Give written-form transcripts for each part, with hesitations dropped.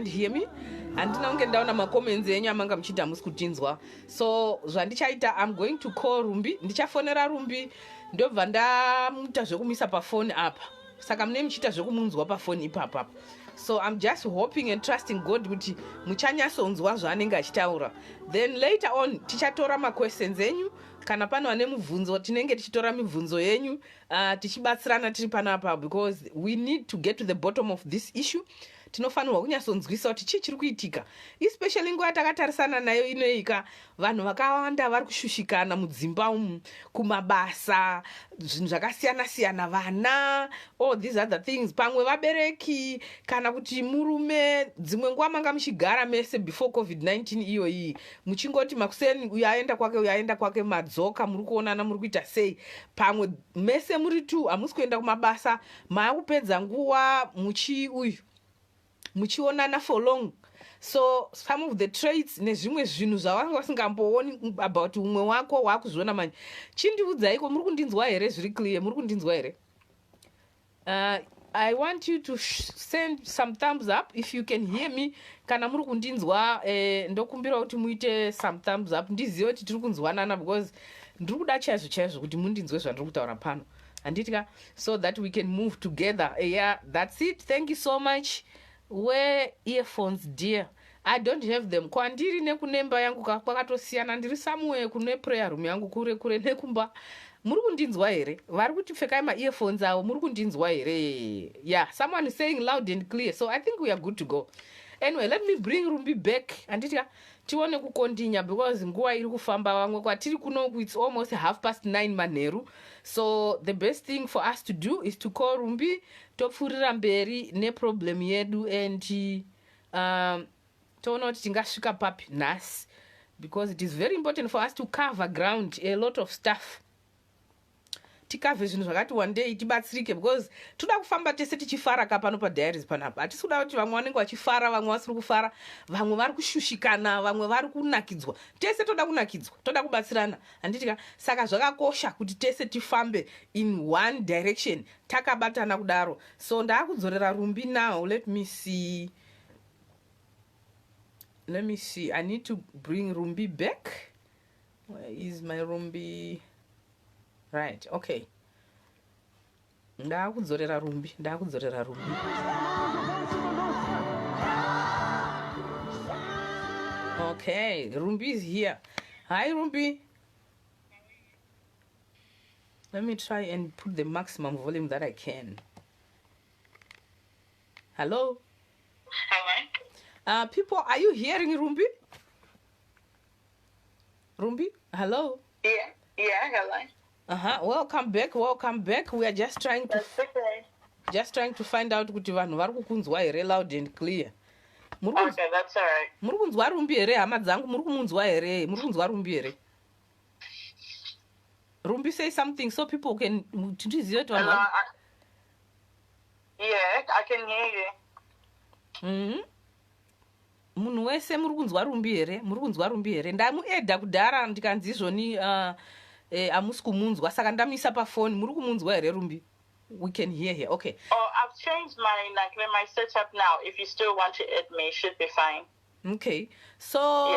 hear me? Handina kunge ndaona macomments enyu amanga muchiti hamusi kutinzwa. So zvandichaita, I'm going to call Rumbi. Ndichafonera Rumbi ndobva ndamuita zvekumisa pafoni apa. Saka mune muchiita zvekumunzwa pafoni ipapa. So I'm just hoping and trusting God kuti muchanyasonzwa zvaanenge achitaura. Then later on tichatora questions enyu kana pano ane mubvunzo tinenge tichitora mibvunzo yenyu tichibatsirana tiri panapa, because we need to get to the bottom of this issue. Tinofanirwa kunyasonzwisa kuti chii chiri kuitika, especially nguva takatarisana nayo inoika vanhu vakawanda vari kushushikana mudzimba umu, kumabasa, zvinhu zvakasiyana siyana, vana, all these other things, pamwe vabereki kana kuti murume. Dzimwe nguva manga muchigara mese before COVID-19 iyoyi muchingoti makuseni uyu aenda kwake, madzoka muri kuonana muri kuita sei, pamwe mese muri tu hamusi kuenda kumabasa, maakupedza nguva muchionana for long. So some of the traits nezvimwe zvinhu zvavanga vasingambooni about umwe wako waakuzviona manje. Chindiudzaiko, muri kundinzwa here? Zviri clear? Muri kundinzwa here? I want you to send some thumbs up if you can hear me. Kana muri kundinzwa ndokumbira kuti muite some thumbs up ndizive kuti tiri kunzwanana, because ndiri kuda chaizvo kuti mundinzwe zvandiri kutaura pano. Anditika, so that we can move together. Yeah, that's it. Thank you so much. Wear earphones, dear. I don't have them. Kwandiri nekunemba yangu kwakatosiyana, ndiri somewhere kune prayer room yangu kure nekumba. Muri kundinzwa here? Vari kuti pfekai ma-earphones avo, muri kundinzwa here? Yeah, someone is saying loud and clear. So I think we are good to go. Anyway, let me bring Rumbi back. Anditika, tione kukontinya, because nguva iri kufamba vamwe kwatiri kunoku, it's almost 9:30 manheru. So the best thing for us to do is to call Rumbi, topfurira mberi ne problem yedu, and toona kuti tingasvika papi nhasi, because it is very important for us to cover ground, a lot of stuff. Tikave zvinhu zvakati one day tibatsirike, because toda kufamba tese tichifara kapano padiaries panapa. Hatisi kuda kuti vamwe vanenge vachifara, vamwe vasiri kufara, vamwe vari kushushikana, vamwe vari kunakidzwa. Tese toda kunakidzwa, toda kubatsirana. Handitika, saka zvakakosha kuti tese tifambe in one direction, takabatana kudaro. So ndaakudzorera Rumbi now. Let me see. I need to bring Rumbi back. Where is my Rumbi? Right, okay. Ndakudzorera Rumbi. Okay, Rumbi is here. Hi, Rumbi. Let me try and put the maximum volume that I can. Hello? Hello? People, are you hearing Rumbi? Rumbi? Hello? Yeah, hello. Welcome back. We are just trying to find out kuti vanhu vari kukunzwa here loud and clear. Okay, that's all right. Muri kunzwa Rumbi here? Hama dzangu muri kumunzwa here? Muri kunzwa Rumbi here? Rumbi, say something so people can tizive kuti vanhu. Yeah, I can hear you. Munhu wese muri kunzwa Rumbi here? Ndamuedha kudhara ndikanzi izvoni hamusi kumunzwa, saka ndamisa pafoni. Muri kumunzwa here Rumbi? We can hear here. Okay. Oh, I've changed my setup now. If you still want to add me, it should be fine. Okay. So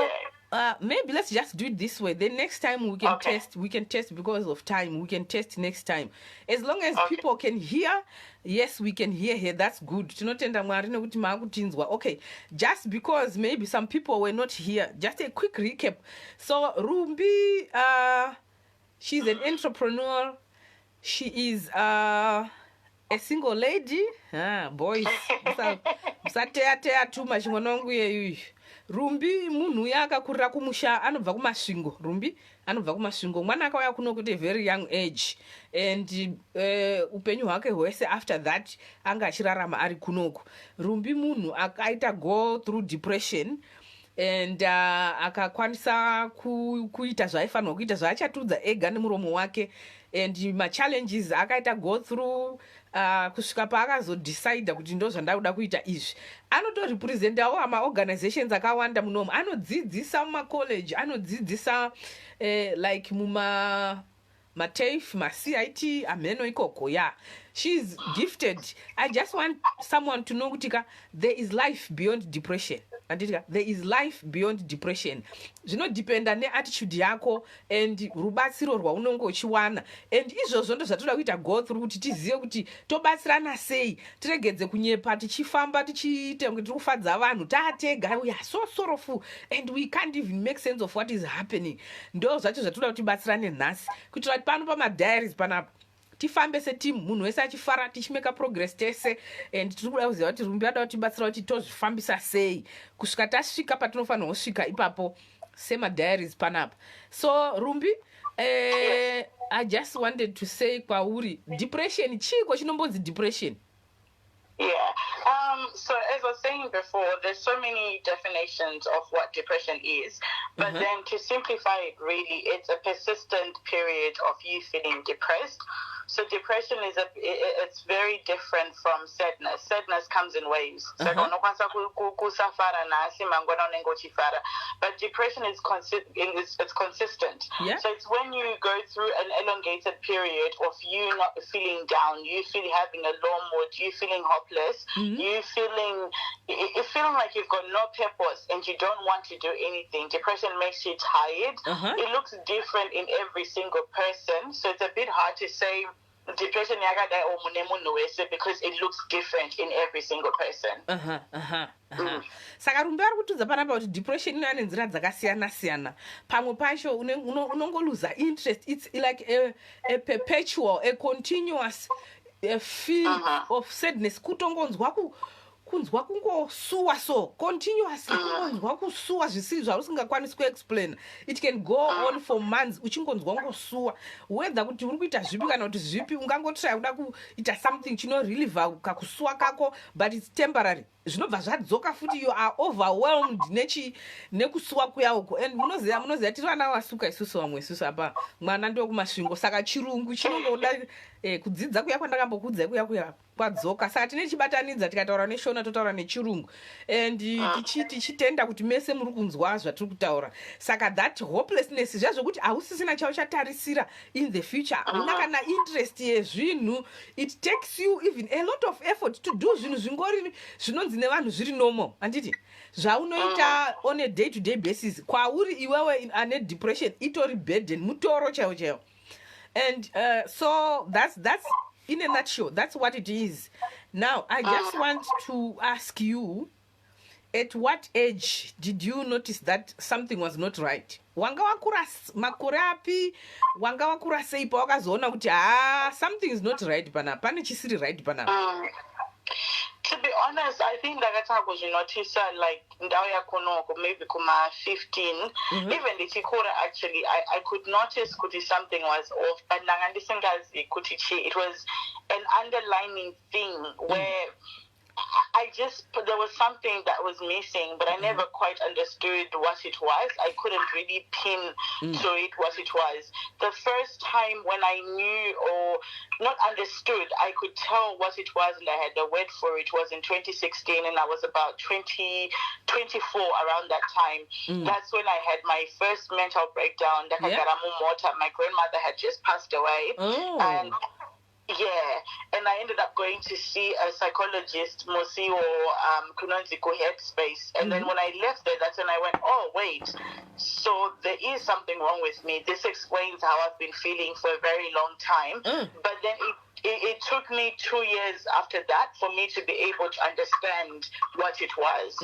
yeah. Maybe let's just do it this way. The next time we can Okay. test. We can test because of time. We can test next time. As long as Okay. people can hear, yes, we can hear here. That's good. Tinotenda Mwari nekuti maakutinzwa. Okay. Just because maybe some people were not here. Just a quick recap. So Rumbi, she's an entrepreneur. She is a single lady. Boys. Musateya too much mwanangu yeyu. Rumbi munhu yakakurira kumusha, anobva kumasvingo. Rumbi anobva kumasvingo. Mwana akauya kuno kuti a very young age, and upenyu hwake hwese after that anga achirarama ari kunoko. Rumbi munhu akaita go through depression, and akakwanisa kuita zvaifanirwa kuita, zvaachatudza ega nemuromo wake, and machallenges akaita go through kusvika paakazodecide kuti ndo zvandakuda kuita izvi. Anotorepresentawo amaorganizations akawanda munomu, anodzidzisa mumacollege, anodzidzisa like muma TAFE, CIT, ameno ikoko. Yeah, she's gifted. I just want someone to know kuti there is life beyond depression. Anditika, there is life beyond depression. Zvinodependa neattitude yako and rubatsiro rwaunenge uchiwana, and izvozvo ndo zvatoda kuita go through kuti tizive kuti tobatsirana sei, tiregedze kunyepa tichifamba tichiite kuti tiri kufadza vanhu taatega, we are so sorrowful and we can't even make sense of what is happening. Ndo zvacho zvatoda kuti tibatsirane nhasi kuitira kuti pano pamadiaries panapa tifambe setimu, munhu wese achifara tichimeka progress tese, and tiri kuda kuziva kuti Rumbi ada kutibatsira kuti tozvifambisa sei kusvika tasvika patinofanira kusvika ipapo semadiaries panapa. So Rumbi, I just wanted to say kwauri, depression chiko chinombodzi depression? Yeah. So as I was saying before, there's so many definitions of what depression is, but then to simplify it really, it's a persistent period of you feeling depressed. So depression it's very different from sadness. Sadness comes in waves. So but depression is it's consistent. Yeah. So it's when you go through an elongated period of you not feeling down, you having a low mood, you feeling hopeless, you feeling like you've got no purpose and you don't want to do anything. Depression makes you tired. It looks different in every single person. So it's a bit hard to say depression because it looks different in every single person. Saka Rumbi ari kutudza panapa kuti depression ine nenzira dzakasiyana siyana. Pamwe pacho unongoluza interest. It's like a perpetual, a continuous feel of sadness. Kutongonzwa kunzwa kungosuwa so continuously, kungonzwa kusuwa zvisiri zvausingakwanisi kuexplain. It can go on for months uchingonzwa kungosuwa, whether kuti uri kuita zvipi kana kuti zvipi, ungangotry kuda kuita something chinorelieve kakusuwa kako, but it's temporary. Zvinobva zvadzoka futi, you are overwhelmed nekusuwa kuyauko. And munoziva tiri vana vasuka isusu vamwe isusu apa mwana ndio kumasvingo, saka chirungu chinongoda kudzidza kuya kwandakambokudza kuya kwadzoka. Saka tine chibatanidza tikataura neshona totaura nechirungu, and tichitenda kuti mese muri kunzwa zvatiri kutaura. Saka that hopelessness zvazvokuti hausisina chauchatarisira in the future, hauna kana interest yezvinhu. It takes you even a lot of effort to do zvinhu zvingori zvinonzi nevanhu zviri normal, handiti zvaunoita on a day to day basis. Kwauri iwewe ane depression itori burden, mutoro chaiwo chaiwo. And so that's in a nutshell, that's what it is. Now I just want to ask you, at what age did you notice that something was not right? Wanga wakura makore api, wanga wakura sei pa wakazoona kuti something is not right pana, pane chisiri right pana? To be honest, I think that was notice like maybe kuma 15. Even the Tikura actually, I could notice kuti something was off, but it was an underlining thing where there was something that was missing, but I never quite understood what it was. I couldn't really pin to it what it was. The first time when I knew or not understood, I could tell what it was and I had a word for it was in 2016, and I was about 24 around that time. That's when I had my first mental breakdown. My grandmother had just passed away. And I ended up going to see a psychologist, Mosi or Kunonziko Headspace. And then when I left there, that's when I went, oh, wait, so there is something wrong with me. This explains how I've been feeling for a very long time. But then it took me 2 years after that for me to be able to understand what it was.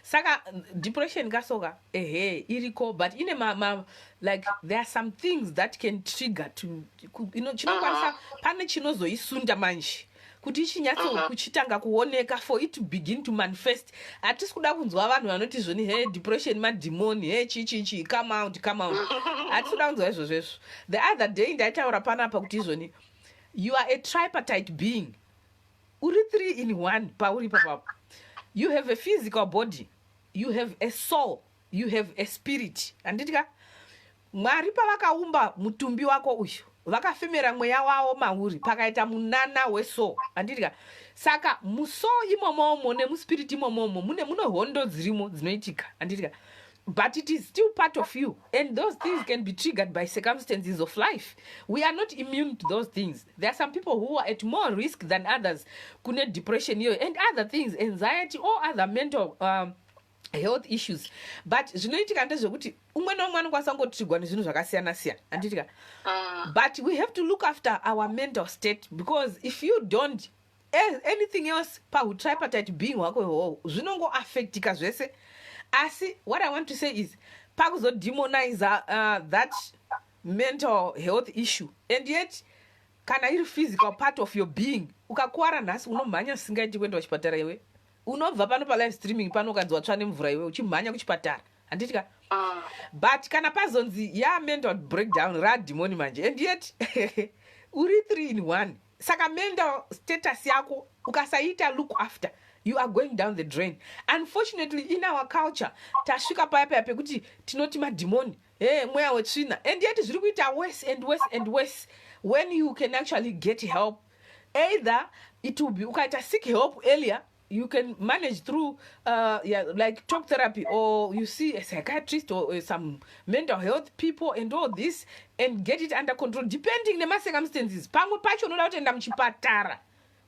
Saka depression gasoga iriko, but ine like there are some things that can trigger to chinokwanisa pane chinozoisunda manje kuti chinyatso kuchitanga kuoneka for it to begin to manifest. Atisi kuda kunzwa vanhu vanoti zvoni depression mademoni chichi come out atisi kuda kunzwa izvozvo. The other day ndaitaura panapa kuti zvoni you are a tripartite being, uri 3 in 1 pauri papapo. You have a physical body, you have a soul, you have a spirit. Anditika Mwari pavakaumba mutumbi wako uyu vakafemera mweya wavo mauri pakaita munana weso. Anditika saka muso imomomo nemuspiriti imomomo mune hondo dzirimo dzinoitika. Anditika but it is still part of you, and those things can be triggered by circumstances of life. We are not immune to those things. There are some people who are at more risk than others, kune depression and other things, anxiety or other mental health issues. But zvinoitika ndezvekuti umwe naumwe anokwanisa kungotrigwa nezvinhu zvakasiyana siyana, handitika. But we have to look after our mental state, because if you don't, anything else pahutripartite being hwako ihwohwo zvinongoaffectika zvese. Asi, what I want to say is, pakuzodemonize that mental health issue, and yet kana iri physical part of your being, ukakuwara nhasi unomhanya singaiti kuenda kuchipatara iwe, unobva pano palive streaming pano ukanzi watsva nemvura iwe uchimhanya kuchipatara, handitika. But kana pazonzi mental breakdown radhimoni manje, and yet uri 3 in 1. Saka mental status yako ukasaita look after, you are going down the drain. Unfortunately, in our culture, tasvika paya pekuti tinoti madhimoni, mweya wetsvina, and yet zviri kuita worse and worse and worse when you can actually get help. Either it will be ukaita seek help earlier, you can manage through like talk therapy, or you see a psychiatrist or some mental health people and all this, and get it under control depending nema circumstances. Pamwe pacho unoda kutoenda muchipatara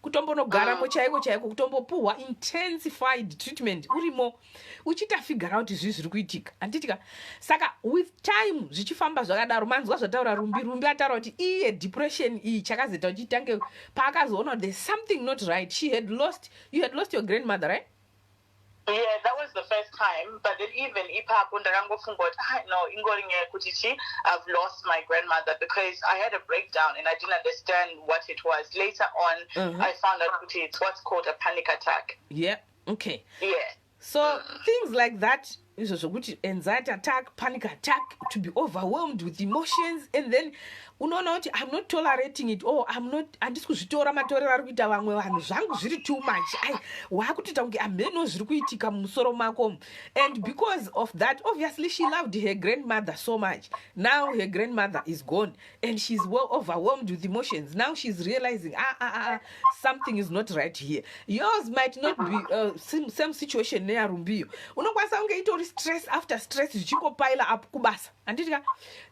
kutombonogara chaiko chaiko, kutombopuhwa intensified treatment urimo uchita figure out izvi zviri kuitika, handitika. Saka with time zvichifamba zvakadaro, manzwa zvataura rumbi ataura kuti iye depression iyi chakazoita uchitange paakazoona there's something not right. You had lost your grandmother, right? Yeah, that was the first time. But then even ipapo ndakangofunga kuti no, ingoringe kuti I've lost my grandmother, because I had a breakdown and I didn't understand what it was. Later on, I found out that it's what's called a panic attack. Yeah. Okay. Yeah. So things like that, anxiety attack, panic attack, to be overwhelmed with emotions, and then unoona kuti I'm not tolerating it, or handisi kuzvitora matorero ari kuita vamwe vanhu, zvangu zviri too much, waakutoita kunge ameno zviri kuitika mumusoro mako. And because of that, obviously she loved her grandmother so much. Now her grandmother is gone and she's well overwhelmed with emotions. Now she's realizing something is not right here. Yours might not be same situation neyarumbiyo. Unokwanisa kunge itori stress after stress zvichingopile up kubasa, handitika.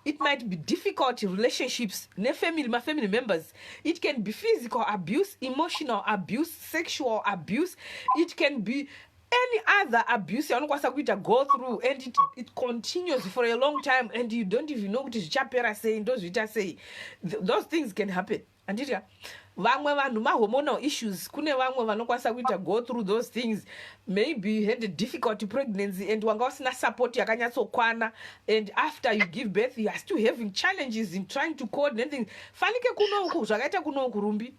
It might be difficult relationships, my family members. It can be physical abuse, emotional abuse, sexual abuse. It can be any other abuse you go through, and it continues for a long time, and you don't even know what is chapera saying, those things can happen. And vamwe vanhu mahormonal issues, kune vamwe vanokwanisa kuita go through those things. Maybe you had a difficult pregnancy and wanga usina support yakanyatsokwana, and after you give birth you are still having challenges in trying to coordinate things. Fanike kunoku zvakaita kunoku rumbi,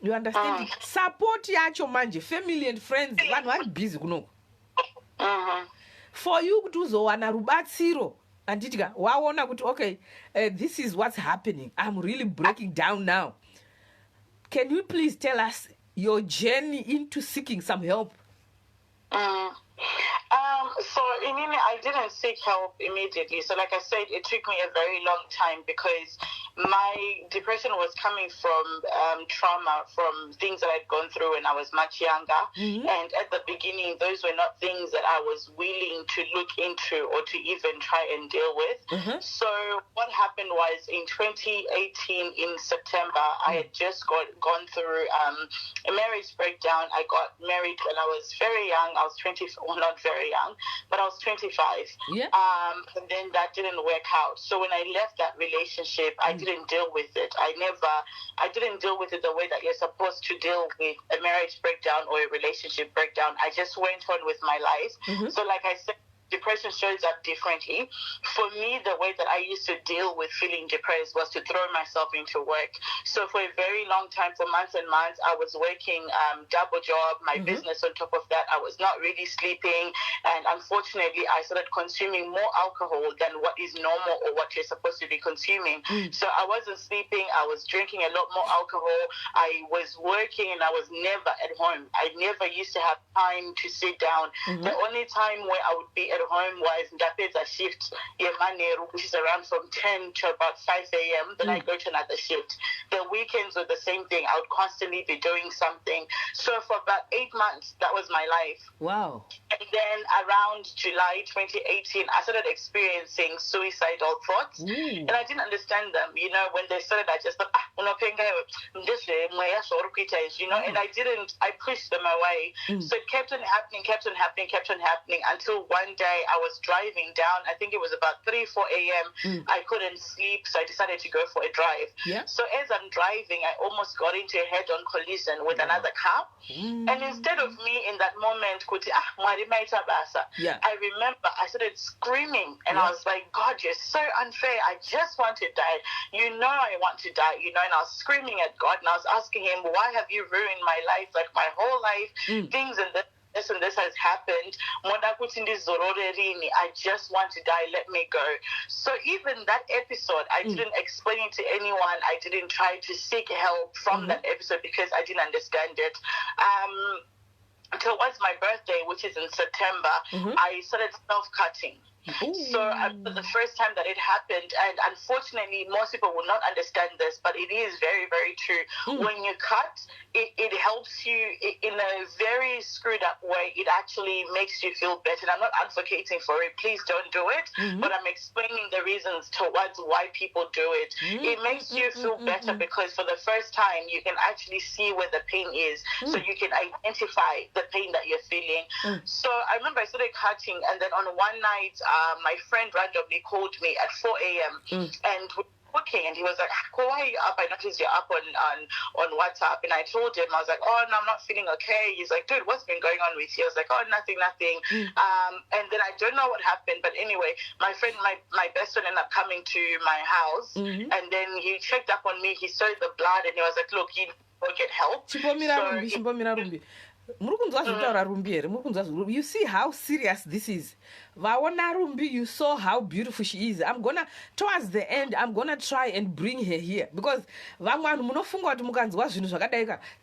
you understand? Support yacho manje, family and friends, vanhu vari busy kunoku. For you kuti uzowana rubatsiro, anditika waona kuti okay, this is what's happening, I'm really breaking down now. Can you please tell us your journey into seeking some help? So I didn't seek help immediately. So like I said, it took me a very long time, because my depression was coming from trauma, from things that I'd gone through when I was much younger. And at the beginning, those were not things that I was willing to look into or to even try and deal with. So what happened was in 2018, in September, I had just gone through a marriage breakdown. I got married when I was very young. I was 20, well, not very young, but I was 25. Yeah. And then that didn't work out. So when I left that relationship, I didn't deal with it. I didn't deal with it the way that you're supposed to deal with a marriage breakdown or a relationship breakdown. I just went on with my life. So like I said, depression shows up differently. For me, the way that I used to deal with feeling depressed was to throw myself into work. So for a very long time, for months and months, I was working double job, my business on top of that. I was not really sleeping. And unfortunately, I started consuming more alcohol than what is normal or what you're supposed to be consuming. So I wasn't sleeping. I was drinking a lot more alcohol. I was working and I was never at home. I never used to have time to sit down. The only time where I would be at home was ndapedza shift yemanheru, which is around from 10 to about 5 a.m. Then I go to another shift. The weekends were the same thing. I would constantly be doing something. So for about 8 months, that was my life. Wow. And then around July 2018, I started experiencing suicidal thoughts. And I didn't understand them. You know, when they started, I just thought, you know, and I pushed them away. So it kept on happening until one day I was driving down. I think it was about 3, 4 a.m. I couldn't sleep, so I decided to go for a drive. So as I'm driving, I almost got into a head-on collision with another car. And instead of me in that moment, I remember I started screaming, and I was like, God, you're so unfair. I just want to die. You know I want to die, you know, and I was screaming at God, and I was asking him, why have you ruined my life, like my whole life, things and this and this has happened. I just want to die. Let me go. So even that episode, I didn't explain it to anyone. I didn't try to seek help from that episode because I didn't understand it. Towards my birthday, which is in September, I started self-cutting. So for the first time that it happened, and unfortunately most people will not understand this, but it is very, very true. When you cut, it helps you in a very screwed up way. It actually makes you feel better. And I'm not advocating for it, please don't do it, but I'm explaining the reasons towards why people do it. It makes you feel better because for the first time you can actually see where the pain is, so you can identify the pain that you're feeling. So I remember I started cutting, and then on one night my friend randomly called me at 4 a.m. and we were talking, and he was like, why are you up? I noticed you're up on WhatsApp. And I told him, I was like, oh no, I'm not feeling okay. He's like, dude, what's been going on with you? I was like, oh, nothing. And then I don't know what happened, but anyway, my friend, my best friend ended up coming to my house, and then he checked up on me. He saw the blood, and he was like, look, you go get help. You see how serious this is. You saw how beautiful she is. Towards the end, I'm gonna try and bring her here because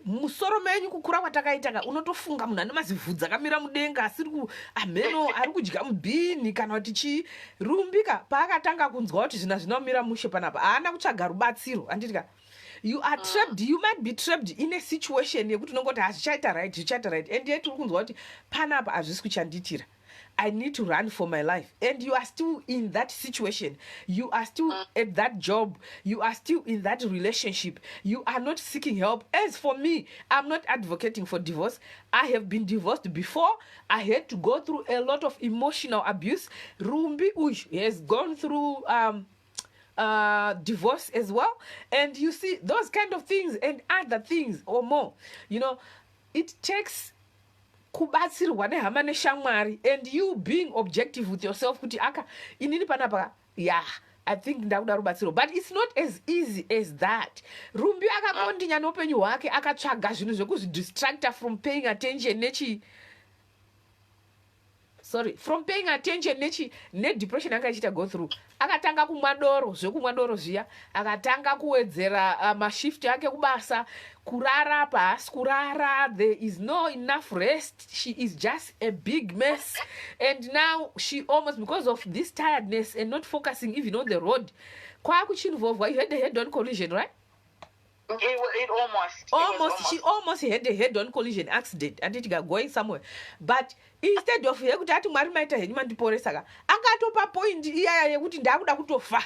musoro menyu kukura kwatakaitaka unotofunga munhu ane mazivhudzi akamira mudenga asiri ameno ari kudya mubhini kana kuti chii. Rumbika paakatanga kunzwa kuti zvina zvinomira mushe panapa haana kutsvaga rubatsiro. Anditika you are trapped, you might be trapped in a situation yekuti unongoti hazvichaita right and yet uri kunzwa kuti panapa hazvisi kuchanditira. I need to run for my life. And you are still in that situation. You are still at that job. You are still in that relationship. You are not seeking help. As for me, I'm not advocating for divorce. I have been divorced before. I had to go through a lot of emotional abuse. Rumbi has gone through divorce as well. And you see, those kind of things and other things or more, you know, it takes kubatsirwa nehama neshamwari and you being objective with yourself kuti inini panapa I think ndakuda rubatsiro, but it's not as easy as that. Rumbi akakondinya noupenyu hwake akatsvaga zvinhu zvekuzvidistracta from paying attention from paying attention nedepression akachiita go through. Akatanga kumwa doro, zvekumwa doro zviya, akatanga kuwedzera mashift ake kubasa, kurara pasi kurara, there is no enough rest. She is just a big mess. And now she almost, because of this tiredness and not focusing even on the road, kwakuchinvolvwa, you had a head-on collision, right? It almost. She almost had a head-on collision accident and it got going somewhere. But instead of yekuti ati mwari maita henyu mandiporesaka, akatopa point iyaya yekuti ndakuda kutofa.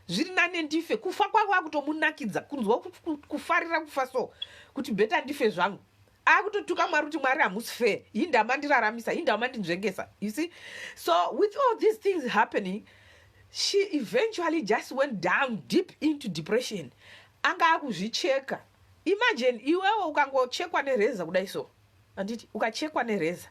Zviri nane ndife, kufa kwako akutomunakidza, kunzwa kufarira kufa so, kuti beta ndife zvangu. Akutotuka mwari kuti mwari hamusi fair. Hindama ndiraramisa, hindama ndinzvengesa. You see? So with all these things happening, she eventually just went down deep into depression. Anga akuzvicheka. Imagine iwewe ukangochekwa nereza kudai so. Anditi ukachekwa nereza.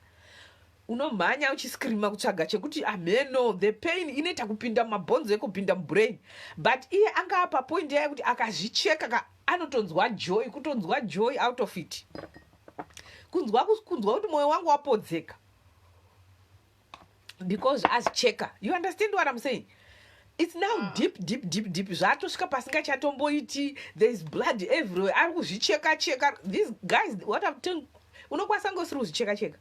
Unomhanya uchiskrima kutsvaga chekuti ameno, the pain inoita kupinda mumabhonzo ekupinda mubrain. But iye anga apa point yaye kuti akazvicheka anotonzwa joy, kutonzwa joy out of it. Kunzwa kuti moyo wangu wapodzeka. Because azicheka. You understand what I'm saying? It's now deep. Zvatosvika pasingachatomboiti. There is blood everywhere. Ari kuzvicheka. These guys, what I'm telling, unokwanisa ngosiri kuzvicheka.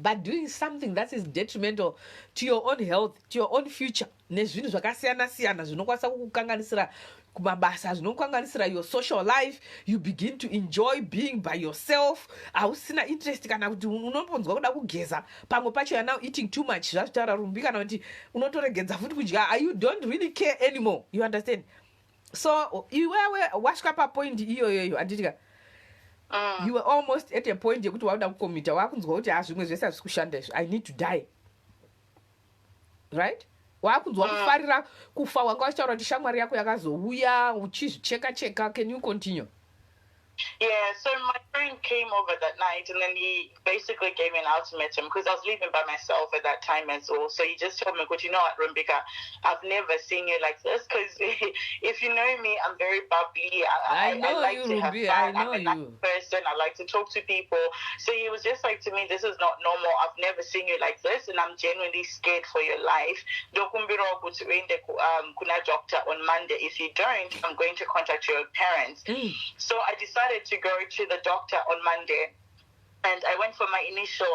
but doing something that is detrimental to your own health, to your own future, nezvinhu zvakasiyana-siyana zvinokwanisa kukukanganisira kumabasa, zvinokukanganisira your social life, you begin to enjoy being by yourself, hausina interest kana kuti unombonzwa kuda kugeza, pamwe pacho you're now eating too much, zvazvitaura Rumbi, kana kuti unotoregedza futi kudya, you don't really care anymore, you understand? So iwewe wasvika papoint iyoyoyo handitika you were almost at a point yekuti wauda kukomita, wakunzwa kuti zvimwe zvese hazvisi kushanda izvo, I need to die, right? Wakunzwa kufarira kufa, wanga wachitaura kuti shamwari yako yakazouya uchizvicheka-cheka. Can you continue? Yeah, so my friend came over that night and then he basically gave me an ultimatum because I was living by myself at that time as well. So he just told me, you know what, Rumbika, I've never seen you like this because if you know me, I'm very bubbly. I like you, to have Ruby. fun. I know I'm a nice person. I like to talk to people. So he was just like to me, this is not normal. I've never seen you like this and I'm genuinely scared for your life. Kuna doctor on Monday. If you don't, I'm going to contact your parents. So I decided to go to the doctor on Monday and I went for my initial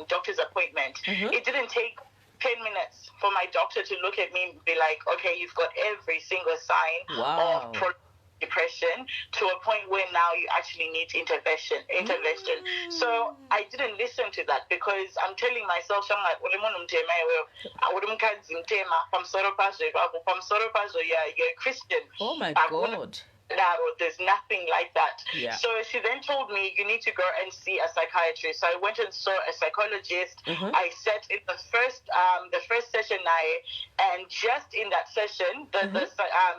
doctor's appointment. It didn't take 10 minutes for my doctor to look at me and be like, okay, you've got every single sign of depression to a point where now you actually need intervention. So I didn't listen to that because I'm telling myself, you're a Christian. Oh my God. There's nothing like that. Yeah. So she then told me, you need to go and see a psychiatrist. So I went and saw a psychologist. I sat in the first session and just in that session, the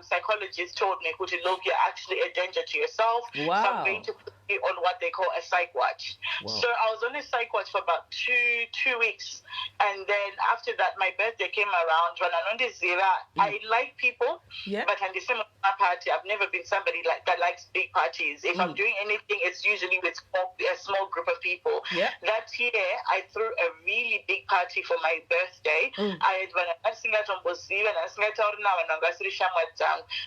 psychologist told me, look, you're actually a danger to yourself. So I'm going to put you on what they call a psych watch. So I was on a psych watch for about two weeks. And then after that, my birthday came around. I like people, but I've never been somebody that likes big parties. If I'm doing anything, it's usually with a small group of people. That year, I threw a really big party for my birthday.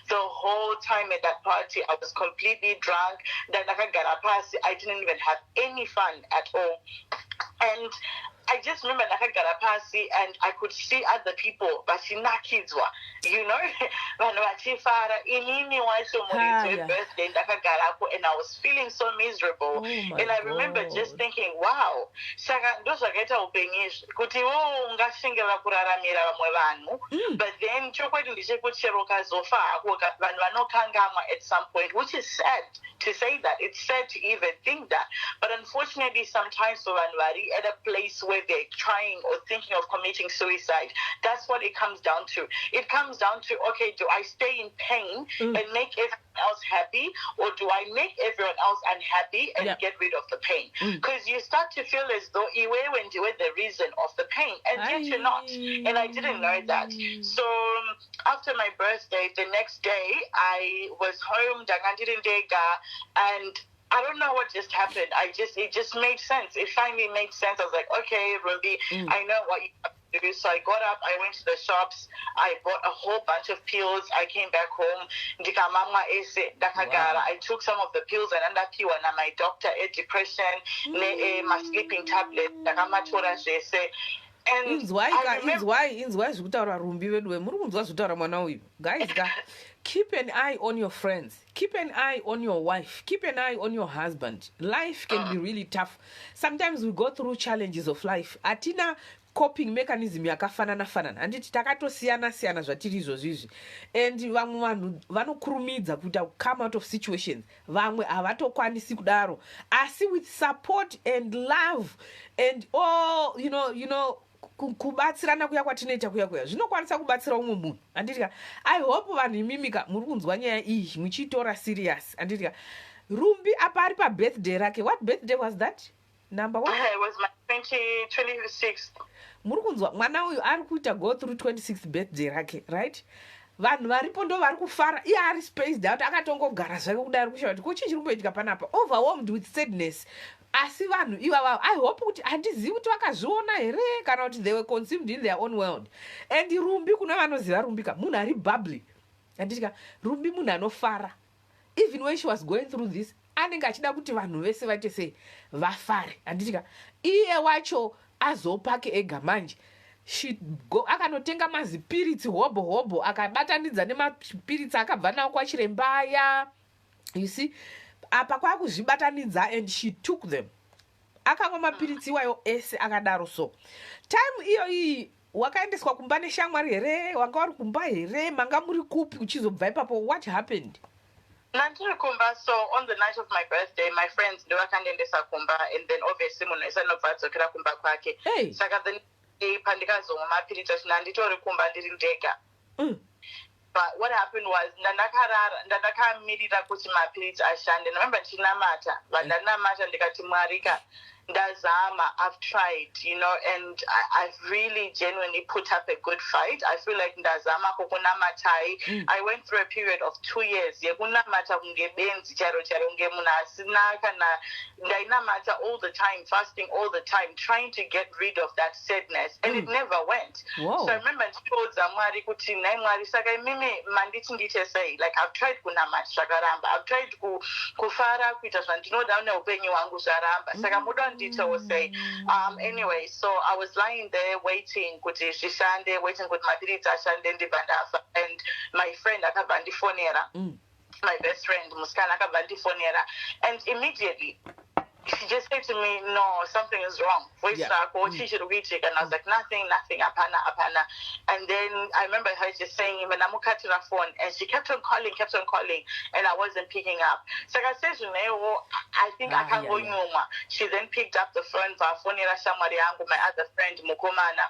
The whole time at that party, I was completely drunk. I didn't even have any fun at all. And I just remember I got a party and I could see other people, but she not kids were, you know, and I was feeling so miserable. And I remember just thinking, wow, but then at some point, which is sad to say that. It's sad to even think that. But unfortunately, sometimes at a place where they're trying or thinking of committing suicide, that's what it comes down to. It comes down to, okay, do I stay in pain and make everyone else happy, or do I make everyone else unhappy and get rid of the pain? Because you start to feel as though you were the reason of the pain, and yet you're not. And I didn't know that. So after my birthday, the next day, I was home, and I don't know what just happened. It just made sense. It finally made sense. I was like, okay, Ruby, I know what you have to do. So I got up, I went to the shops, I bought a whole bunch of pills. I came back home. I took some of the pills and my doctor had depression, my sleeping tablet. And guys, keep an eye on your friends, keep an eye on your wife, keep an eye on your husband. Life can be really tough. Sometimes we go through challenges of life. Atina coping mechanism yakafanana handiti takatosiyana zvatiri izvozvizvi, and vamwe vanhu vanokurumidza kuita come out of situations, vamwe havatokwanisi kudaro, asi with support and love and all, you know kubatsirana kuya kwatinoita kuya zvinokwanisa kubatsira umwe munhu. Handitika I hope vanhu imimika muri kunzwa nyaya iyi muchitora serious. Handitika Rumbi apa ari pabirthday rake. What birthday was that? Number one? It was my 26th. Muri kunzwa mwana uyu ari kuita go through 26th birthday rake, right? Vanhu varipo ndo vari kufara, iye ari spaced out, akatongogara zvake kudai kushaura kuti kuchii chiri kumboitika panapa, overwhelmed with sadness. Asi vanhu ivava, I hope kuti handizivi kuti vakazviona here kana kuti they were consumed in their own world. And Rumbi, kuna vanoziva Rumbika, munhu ari bubbly. Handitika Rumbi munhu anofara. Even when she was going through this, anenge achida kuti vanhu vese vaite sei vafare. Handitika iye wacho azopake ega manje akanotenga mazipiritsi hobho akabatanidza nemapiritsi akabva nawo kwachiremba aya, you see, apa kwakuzvibatanidza, and she took them. Akamwa mapiritsi iwayo ese akadaro. So time iyoyi wakaendeswa kumba neshamwari here, wanga vari kumba here, manga muri kupi uchizobva ipapo? What happened? Nandiri kumba. So on the night of my birthday, my friends ndovakandendesa kumba, and then obviously munhu esanobva adzokera kumba kwake. Saka the day pandikazomwa mapiritsi ndanditori kumba ndiri ndega. But what happened was ndandakamirira kuti mapiritsi ashande. Remember ndinamata, vandanamata ndikati Mwarika ndazama, I've tried, you know, and I've really genuinely put up a good fight. I feel like ndazama kukunamatai. I went through a period of 2 years yekunamata kungebenzi charo unge munhu asina kana, ndainamata all the time, fasting all the time, trying to get rid of that sadness, and it never went. So I remember ndikaudza Mwari kuti nai Mwari, saka imimi manditi ndiite sei, like I've tried kunamata zvakaramba, I've tried kufara kuita zvandinoda neupenyu hwangu zvaramba, saka muda detail say. Anyway, so I was lying there waiting kuti zvishande, waiting kuti mapiritsi ashande ndibvandafa, and my friend akabva ndifonera, my best friend musikana akabva ndifonera, and immediately she just said to me, no, something is wrong. Voice and I was like, nothing, apana. And then I remember her just saying, her phone, and she kept on calling, and I wasn't picking up. So I said, I think I can't go anymore. She then picked up the phone for my other friend, Mukumana.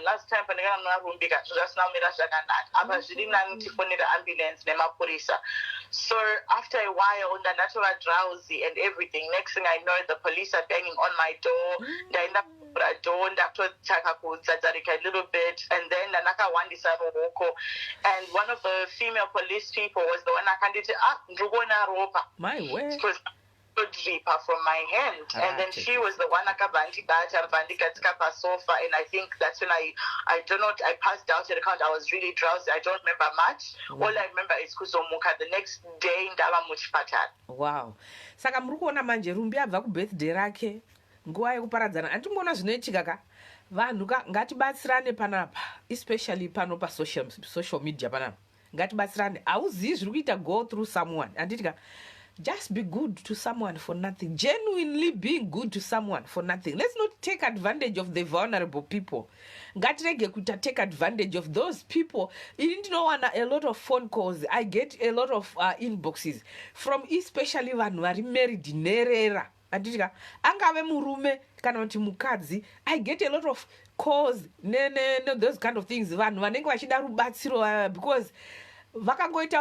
Last time, so after a while, I drowsy and everything. Next thing I know, the police are banging on my door. They end up a door and a little bit, and then and one of the female police people was the one I can't my way. Dripper from my hand, and then she was the one sofa, and I think that's when I don't know, I passed out at the count. I was really drowsy. I don't remember much. All I remember is kuzomuka the next day ndava muchipatara. Wow. Saka muri kuona manje Rumbi abva kubirthday rake nguva yekuparadzana. Andimbona zvinoitika ka vanhu ngatibatsirane panapa, especially pano pa social media panapa. Ngatibatsirane. Auzivi zviri kuita go through someone. Anditika just be good to someone for nothing. Genuinely being good to someone for nothing. Let's not take advantage of the vulnerable people. Ngatirege kuta take advantage of those people. You didn't know a lot of phone calls. I get a lot of inboxes from especially vanhu vari married nerera. Anditika angave murume kana kuti mukadzi. I get a lot of calls, those kind of things. Vanhu vanenge vachida rubatsiro because vakangoita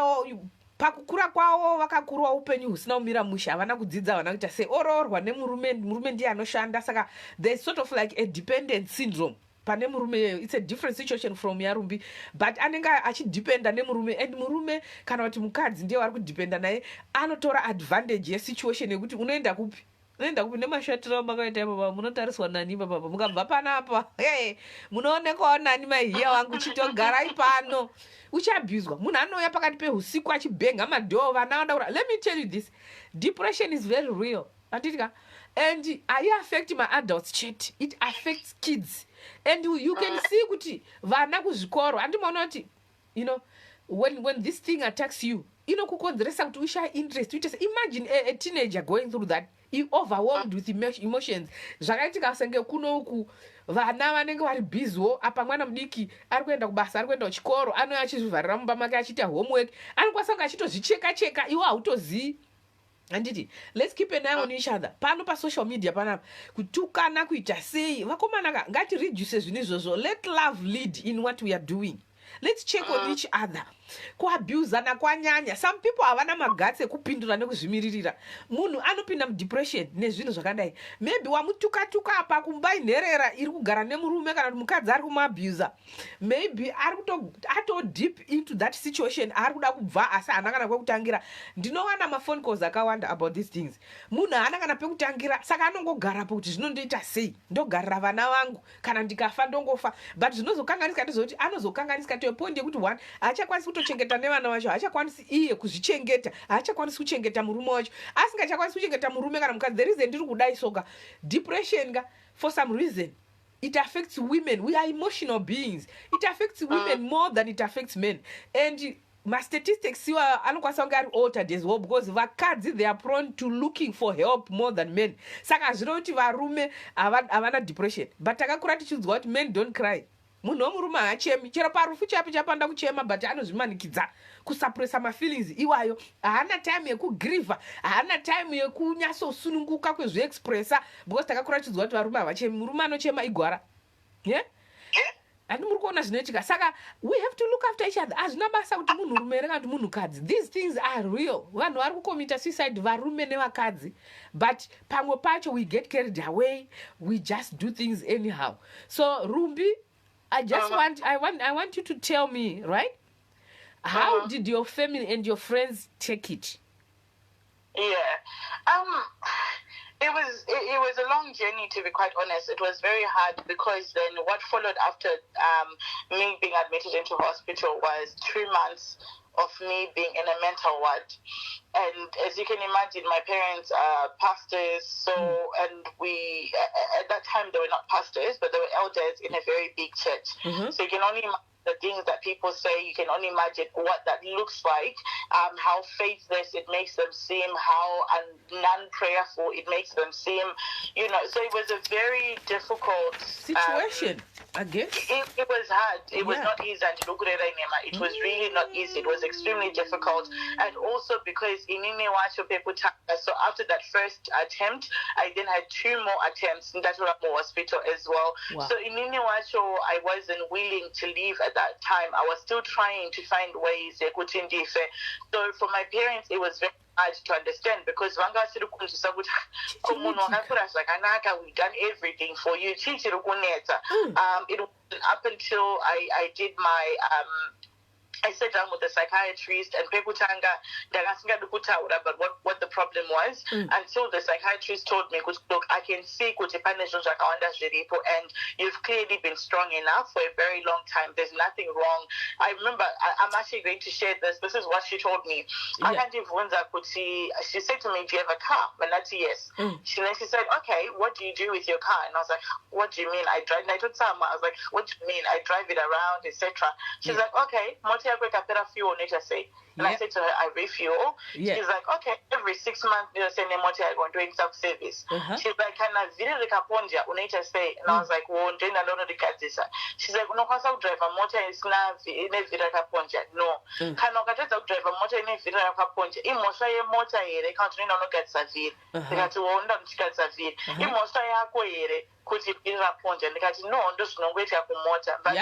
pakukura kwavo vakakura upenyu husina kumira musha, havana kudzidza, havana kuita sei, oroorwa nemurume ndiye anoshanda. Saka there's sort of like a dependent syndrome pane murume. It's a different situation from Yarumbi, but anenge achidependa nemurume, and murume kana kuti mukadzi ndiye vari kudependa naye anotora advantage yesituation yekuti unoenda kupi nemashatiro makaita baba, munotariswa nani baba, mukabva panapa munoonekwawo nani maihiya wangu, chitogarai pano uchabhuzwa. Munhu anouya pakati pehusiku achibhenga madhoo, vana vadaura. Let me tell you this, depression is very real, anditika, and I affect my adults chat, it affects kids, and you can see kuti vana kuzvikoro andimona kuti, you know, when this thing attacks you, kukonzeresa kuti ushaya interest. Imagine a teenager going through that, overwhelmed with emotions. Zvakaitika senge kunoku vana vanenge vari bhiziwo, apa mwana mudiki ari kuenda kubasa, ari kuenda kuchikoro, anouya achizvivharira mumba make achiita homework, anokwanisa kunge achitozvicheka iwo hautozivi. Anditi, let's keep an eye on each other. Pano pa social media panapa kutukana kuita sei, vakomana ngati reduce zvinhu izvozvo. Let love lead in what we are doing. Let's check on each other. Kuabusana kwanyanya. Some people havana magatsi ekupindura nekuzvimiririra. Munhu anopinda mudepression nezvinhu zvakadai. Maybe wamutuka apa kumba inherera iri kugara nemurume kana kuti mukadzi ari kumuabusa. Maybe ato deep into that situation, ari kuda kubva asi haana kana kwekutangira. Ndinowana mafone calls akawanda about these things. Munhu haana kana pekutangira, saka anongogarapo kuti zvinondoita sei, ndogarira vana vangu, kana ndikafa ndongofa. But zvinozokanganisika ndizvoti anozokanganisika to a point yekuti one achakwanisa kutochengeta nevana vacho, haachakwanisi iye kuzvichengeta, haachakwanisi kuchengeta murume wacho, asingachakwanisi kuchengeta murume kana mukadzi. The reason ndiri kudai soka depression for some reason it affects women. We are emotional beings. It affects women more than it affects men. And statistics anokwanisa kunge ari altered as well, because vakadzi they are prone to looking for help more than men. Saka zvino kuti varume havana depression, but takakura tichiudzwa kuti men don't cry. Munhu womurume haachemi, chero parufu chapi chapanda kuchema, but anozvimanikidza kusapresa mafeelings iwayo. Haana time yekugriva, haana time yekunyasosununguka kwezviexpressa, because takakura tichiudzwa kuti varume havachemi. Murume anochema igwara. Yeah? And muri kuona zvinoitika. Saka we have to look after each other. Hazvina basa kuti munhurume here kana kuti munhukadzi. These things are real. Vanhu vari kucommita suicide, varume nevakadzi. But pamwe pacho we get carried away. We just do things anyhow. So Rumbi, I just I want you to tell me, right? How did your family and your friends take it? Yeah. It was a long journey, to be quite honest. It was very hard, because then what followed after me being admitted into hospital was 3 months of me being in a mental ward. And as you can imagine, my parents are pastors, and we, at that time, they were not pastors, but they were elders in a very big church. So you can only imagine the things that people say, you can only imagine what that looks like, how faithless it makes them seem, how non-prayerful it makes them seem, so it was a very difficult situation, I guess. It was hard. It was not easy. It was really not easy. It was extremely difficult. And also because in so after that first attempt, I then had 2 more attempts in that hospital as well. Wow. So in Niniwacho, I wasn't willing to leave at that time. I was still trying to find ways. So for my parents, it was very hard to understand, because we've done everything for you. It was up until I did my I sat down with the psychiatrist and Pekutanga about what the problem was, until the psychiatrist told me, look, I can see and you've clearly been strong enough for a very long time. There's nothing wrong. I remember, I'm actually going to share this. This is what she told me. She said to me, do you have a car? And that's yes. She said, okay, what do you do with your car? And I was like, what do you mean? I drive. And I told Sama, I was like, what do you mean? I drive it around, etc. She's like, okay, fuel, and I said to her, I refuel. She's like, okay, every 6 months, send a motor, I'm doing self service. She's like, can I visit the Caponja? And I was like, well, then I don't know the Katisa. She's like, no, because I'll drive a motor in Snavi in a Villa Caponja. No, can I drive a motor in a Villa Caponja? In Mosaya motor, they can't know get Savir. They had to own them to get Savir. In Mosaya kuti iraponja ndikati no ndozvinongoita kumota but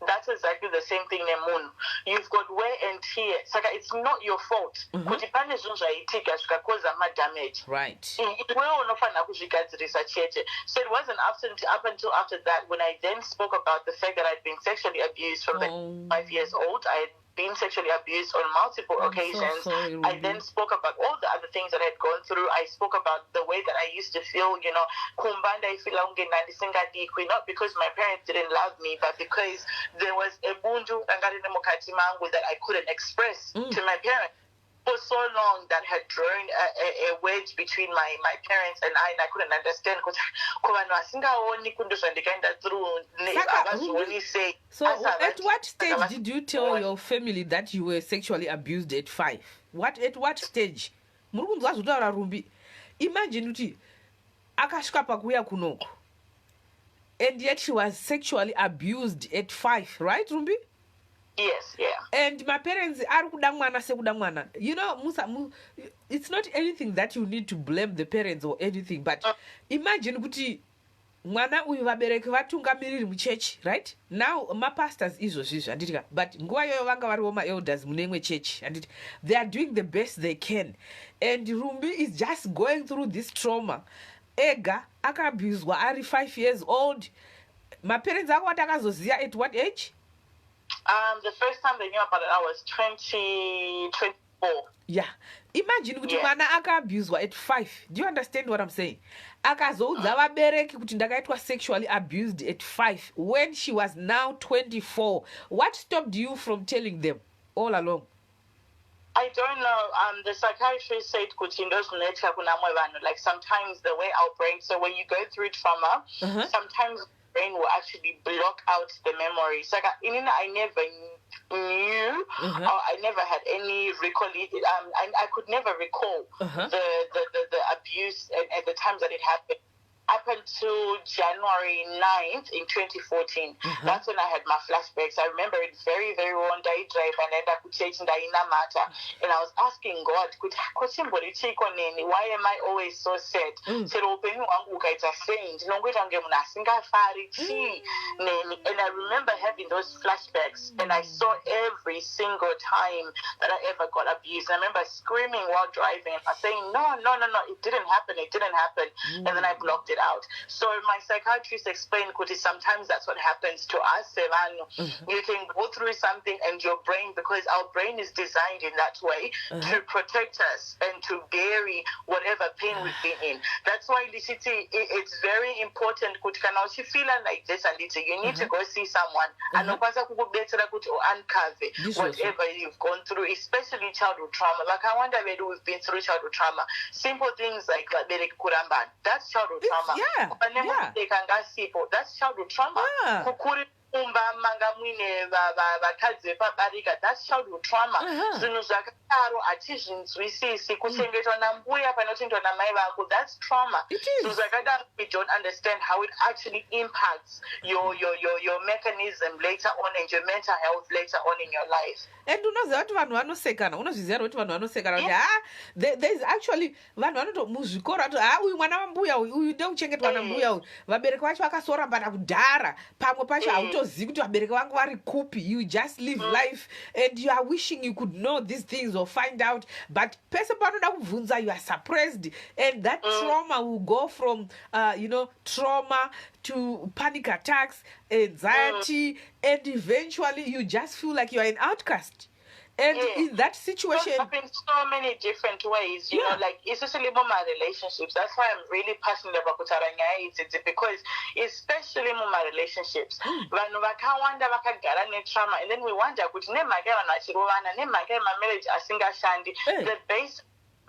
that's exactly the same thing nemunhu. You've got wear and tear, saka it's not your fault kuti pane zvinhu zvaitika zvikakoza madamage, right? Iwewe unofanira kuzvigadzirisa chete. So it wasn't up until after that when I then spoke about the fact that I'd been sexually abused from 5 years old. I had been sexually abused on multiple occasions. So sorry, I then spoke about all the other things that I had gone through. I spoke about the way that I used to feel, kumbanda not because my parents didn't love me, but because there was a bundu that I couldn't express to my parents. For so long that had drawn a wedge between my parents and I couldn't understand. So at what stage did you tell your family that you were sexually abused at 5? At what stage? Imagine uti akasvika pakuya kunoko, and yet she was sexually abused at 5, right, Rumbi? Yes, yeah. And my parents are kuda mwana sekuda mwana. Musa, it's not anything that you need to blame the parents or anything, but imagine kuti mwana uyu vabereki vatungamiriri muchechi, right? Now mapastors izvozvizvo handitika, but nguva iyoyo vanga variwo maelders mune imwe chechi, handiti, they are doing the best they can, and Rumbi is just going through this trauma. Ega akabuswa ari 5 years old. My parents ako watakazoziya at what age? The first time they knew about it, I was 20 4. Yeah. Imagine kuti mwana akaabuswa at 5. Do you understand what I'm saying? Akazoudza vabereki kuti ndakaitwa sexually abused at 5 when she was now 24. What stopped you from telling them all along? I don't know. The psychiatrist said like sometimes the way our brain, so when you go through trauma, sometimes the brain will actually block out the memories. Like I never knew, or I never had any recall. I could never recall the abuse at the times that it happened. Up until January 9th in 2014, that's when I had my flashbacks. I remember it very, very well. Day drive and end up changing the inner matter. And I was asking God, why am I always so sad? Said, open you it's a saint. And I remember having those flashbacks, and I saw every single time that I ever got abused. And I remember screaming while driving, saying, no, it didn't happen. And then I blocked it out. So my psychiatrist explained, Kuti, sometimes that's what happens to us. You can go through something and your brain, because our brain is designed in that way to protect us and to bury whatever pain we've been in. That's why it's very important, Kuti, kana uchifila like this, and you need to go see someone and uncover whatever you've gone through, especially childhood trauma. Like I wonder whether we've been through childhood trauma. Simple things like that's childhood trauma. That's childhood trauma. That's childhood trauma. That's trauma. So we don't understand how it actually impacts your mechanism later on and your mental health later on in your life. And there's actually you just live life and you are wishing you could know these things or find out, but you are suppressed, and that trauma will go from trauma to panic attacks, anxiety, and eventually you just feel like you are an outcast. And in that situation, it happens so many different ways, you know, like especially my relationships. That's why I'm really passionate about Kutaranga. It's because especially my relationships. When trauma, and then we wonder, my marriage, the base.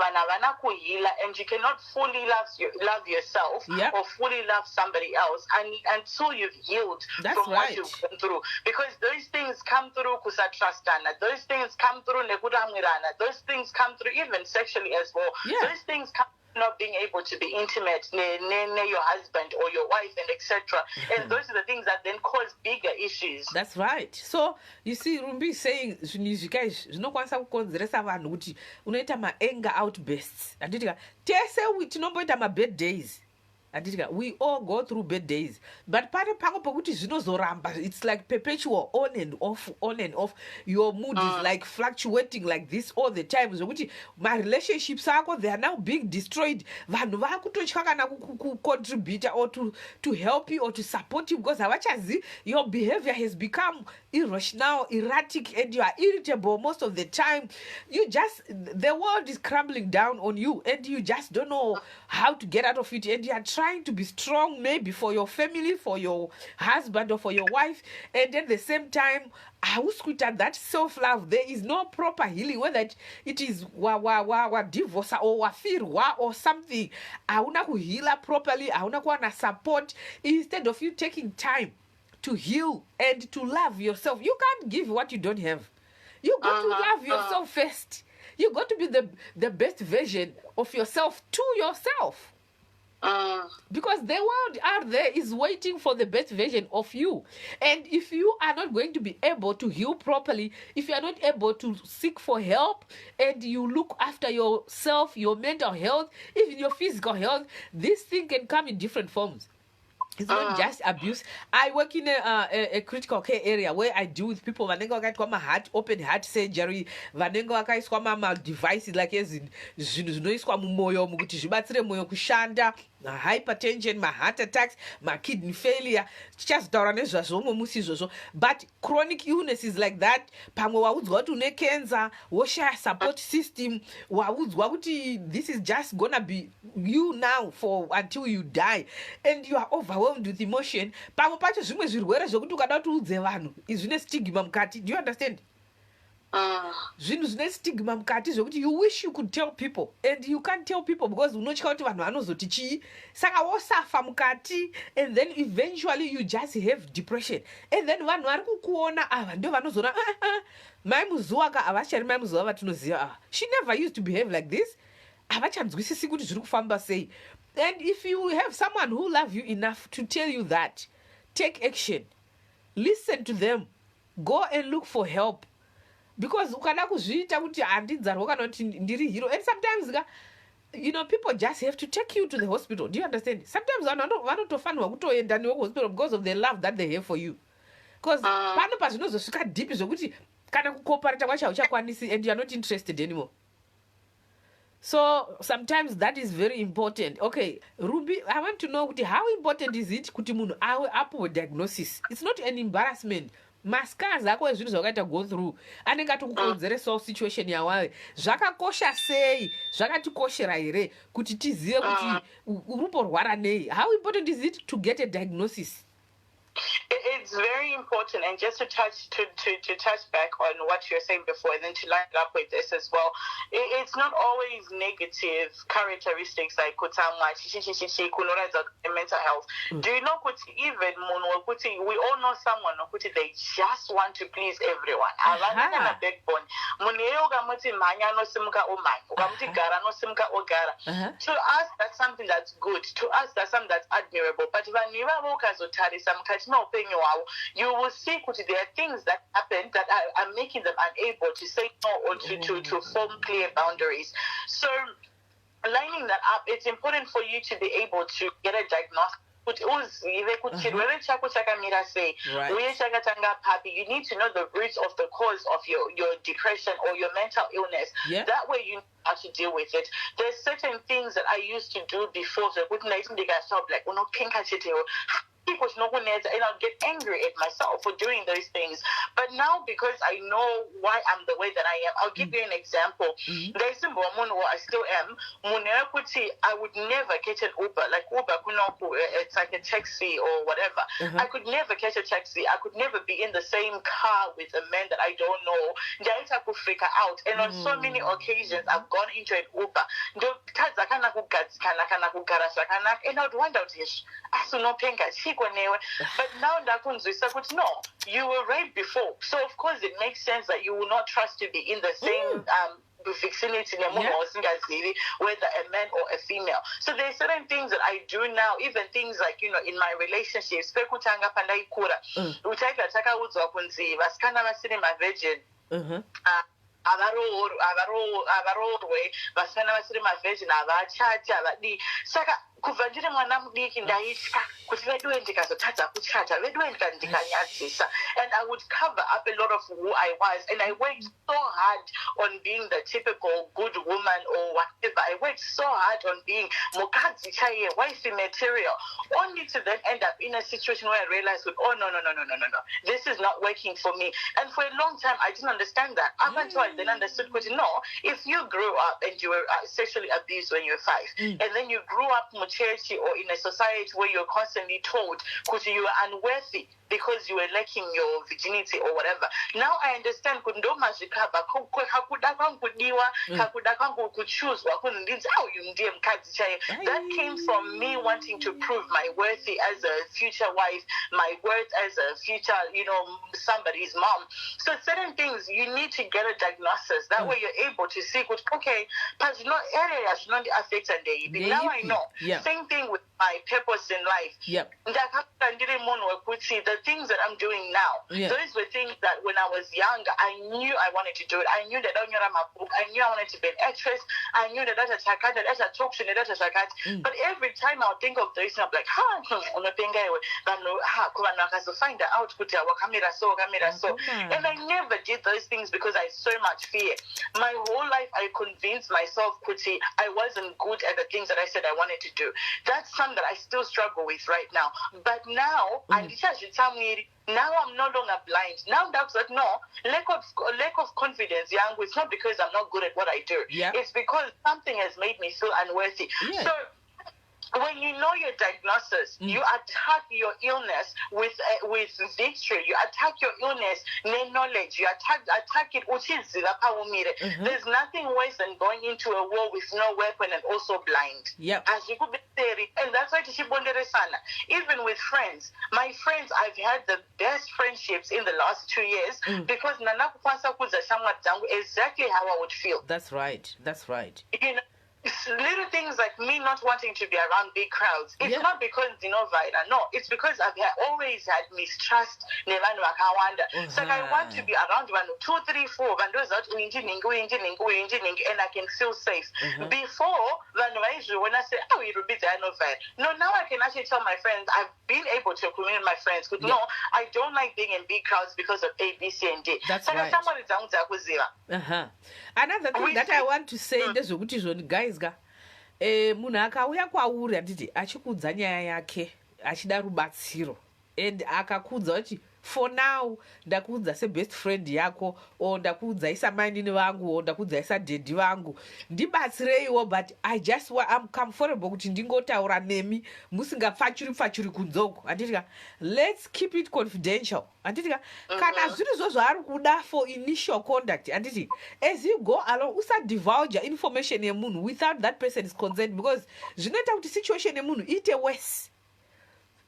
And you cannot fully love yourself or fully love somebody else until you've healed from what you've gone through. Because those things come through kusatrastana, those things come through nekudamirana, those things come through even sexually as well. Those things come not being able to be intimate near your husband or your wife and etc. And those are the things that then cause bigger issues. That's right. So you see, Rumbi is saying guys, unaita ma anger outbursts. Tese with ma bad days. We all go through bad days, but it's like perpetual on and off. Your mood is like fluctuating like this all the time. So my relationships they are now being destroyed. Contribute or to help you or to support you, because your behavior has become irrational, erratic, and you are irritable most of the time. The world is crumbling down on you, and you just don't know how to get out of it, and you are trying to be strong, maybe for your family, for your husband or for your wife, and at the same time that self-love, there is no proper healing, whether it is divorce or something. Auna kuhila properly, auna kuana support, instead of you taking time to heal and to love yourself. You can't give what you don't have. You got to love yourself first. You got to be the best version of yourself to yourself. Because the world out there is waiting for the best version of you. And if you are not going to be able to heal properly, if you are not able to seek for help and you look after yourself, your mental health, even your physical health, this thing can come in different forms. It's not just abuse. I work in a critical care area where I deal with people open heart surgery, devices like moyo kushanda. hypertension, heart attacks, kidney failure, tichazotaura nezvazvo musi izvozvo. But chronic illnesses like that, pamwe waudzwa kuti une cancer, woshaya support system, waudzwa kuti this is just gonna be you now for until you die, and you are overwhelmed with emotion. Pamwe pacho zvimwe zvirwere zvokuti ukada kuti udze vanhu zvine stigma mukati. Do you understand? Zvinhu zvine stigma mukati zvokuti you wish you could tell people and you can't tell people because unotya kuti vanhu vanozoti chii, saka wosafa mukati, and then eventually you just have depression, and then vanhu vari kukuona ava ndio vanozona mai muzuva ka havachari mai muzuva vatinoziva she never used to behave like this, havachanzwisisi kuti zviri kufamba sei. And if you have someone who love you enough to tell you that, take action, listen to them, go and look for help. Because ukada kuzviita kuti handidzarwa kana kuti ndiri hero, and sometimes people just have to take you to the hospital. Do you understand? Sometimes vanotofanirwa kutoenda newe kuhospital because of the love that they have for you. Because pano pazvinozosvika deep zvokuti kana kucooperata kwacho hauchakwanisi and you are not interested anymore. So sometimes that is very important. Okay, Ruby, I want to know how important is it kuti munhu awe apo diagnosis. It's not an embarrassment. Mascars ako ezvinhu zvakaita go through anenge atokukonzeresawo situation yawayo. Zvakakosha sei, zvakatikoshera here kuti tizive kuti uri kumborwara nei. How important is it to get a diagnosis? It's very important, and just to touch back on what you were saying before, and then to line it up with this as well. It's not always negative characteristics like kutama kunoradza mental health. Do you know even we all know someone they just want to please everyone. Avana backbone. To us, that's something that's good. To us, that's something that's admirable. But you will see there are things that happen that are making them unable to say no or to form clear boundaries. So lining that up, it's important for you to be able to get a diagnosis. You need to know the roots of the cause of your depression or your mental illness. That way you know how to deal with it. There's certain things that I used to do before that wouldn't like and I'll get angry at myself for doing those things. But now, because I know why I'm the way that I am, I'll give you an example. There's a woman who I still am. I would never catch an Uber. Like Uber, it's like a taxi or whatever. I could never catch a taxi. I could never be in the same car with a man that I don't know. I could figure out. And on so many occasions, I've gone into an Uber. And I would wonder, but now no, you were raped before, so of course it makes sense that you will not trust to be in the same vicinity, whether a man or a female. So there's certain things that I do now, even things like in my relationships. Kuva ndiri mwana mudiki ndaitya kuti veduwe ndikazotadza kuchata veduwe ndikanyadzisa, and I would cover up a lot of who I was, and I worked so hard on being the typical good woman or whatever. I worked so hard on being mukadzi chaiye, wifey material, only to then end up in a situation where I realized, oh no, this is not working for me. And for a long time I didn't understand that, up until I then understood, no, if you grew up and you were sexually abused when you were 5, and then you grew up church or in a society where you're constantly told because you are unworthy because you were lacking your virginity or whatever. Now I understand that came from me wanting to prove my worthy as a future wife, my worth as a future, somebody's mom. So certain things you need to get a diagnosis. That way you're able to see, okay, but areas not affected. Now I know. Same thing with my purpose in life. The things that I'm doing now, those were things that when I was young, I knew I wanted to do it. I knew that I knew I wanted to be an actress. I knew that that's a talk show, but every time I would think of those, I'm like, find out, and I never did those things because I had so much fear. my whole life I convinced myself, Kuti, I wasn't good at the things that I said I wanted to do. That's something that I still struggle with right now. But now, now I'm no longer blind. Now that's like, no, lack of confidence, young. It's not because I'm not good at what I do. Yeah. It's because something has made me feel unworthy. Yeah. So when you know your diagnosis, you attack your illness with victory. You attack your illness with knowledge. You attack it. There's nothing worse than going into a war with no weapon and also blind. Yep. As you could be saying, and that's why even with friends, my friends, I've had the best friendships in the last 2 years because exactly how I would feel. That's right. That's right. You know, little things like me not wanting to be around big crowds. It's not because no, it's because I've always had mistrust. So I want to be around 2, 3, 4, and I can feel safe. Before when I say, oh, you'll be there, no, now I can actually tell my friends, I've been able to communicate with my friends, no, I don't like being in big crowds because of A, B, C, and D. That's right. Another thing that I want to say is guys, munhu akauya kwauri atiti achikudza nyaya yake achida rubatsiro and akakudza kuti for now ndakudza sebest friend yako or ndakudza isa mainini vangu or ndakudza isa daddy vangu ndibatsireiwo, but I'm comfortable kuti ndingotaura nemi musingapfachuri kunzoko. Anditika let's keep it confidential. Anditika kana zviri zvo zvaari kuda for initial contact, anditi as you go along usadivulge information yemunhu without that person is concerned, because zvinoita kuti situation yemunhu iite worse.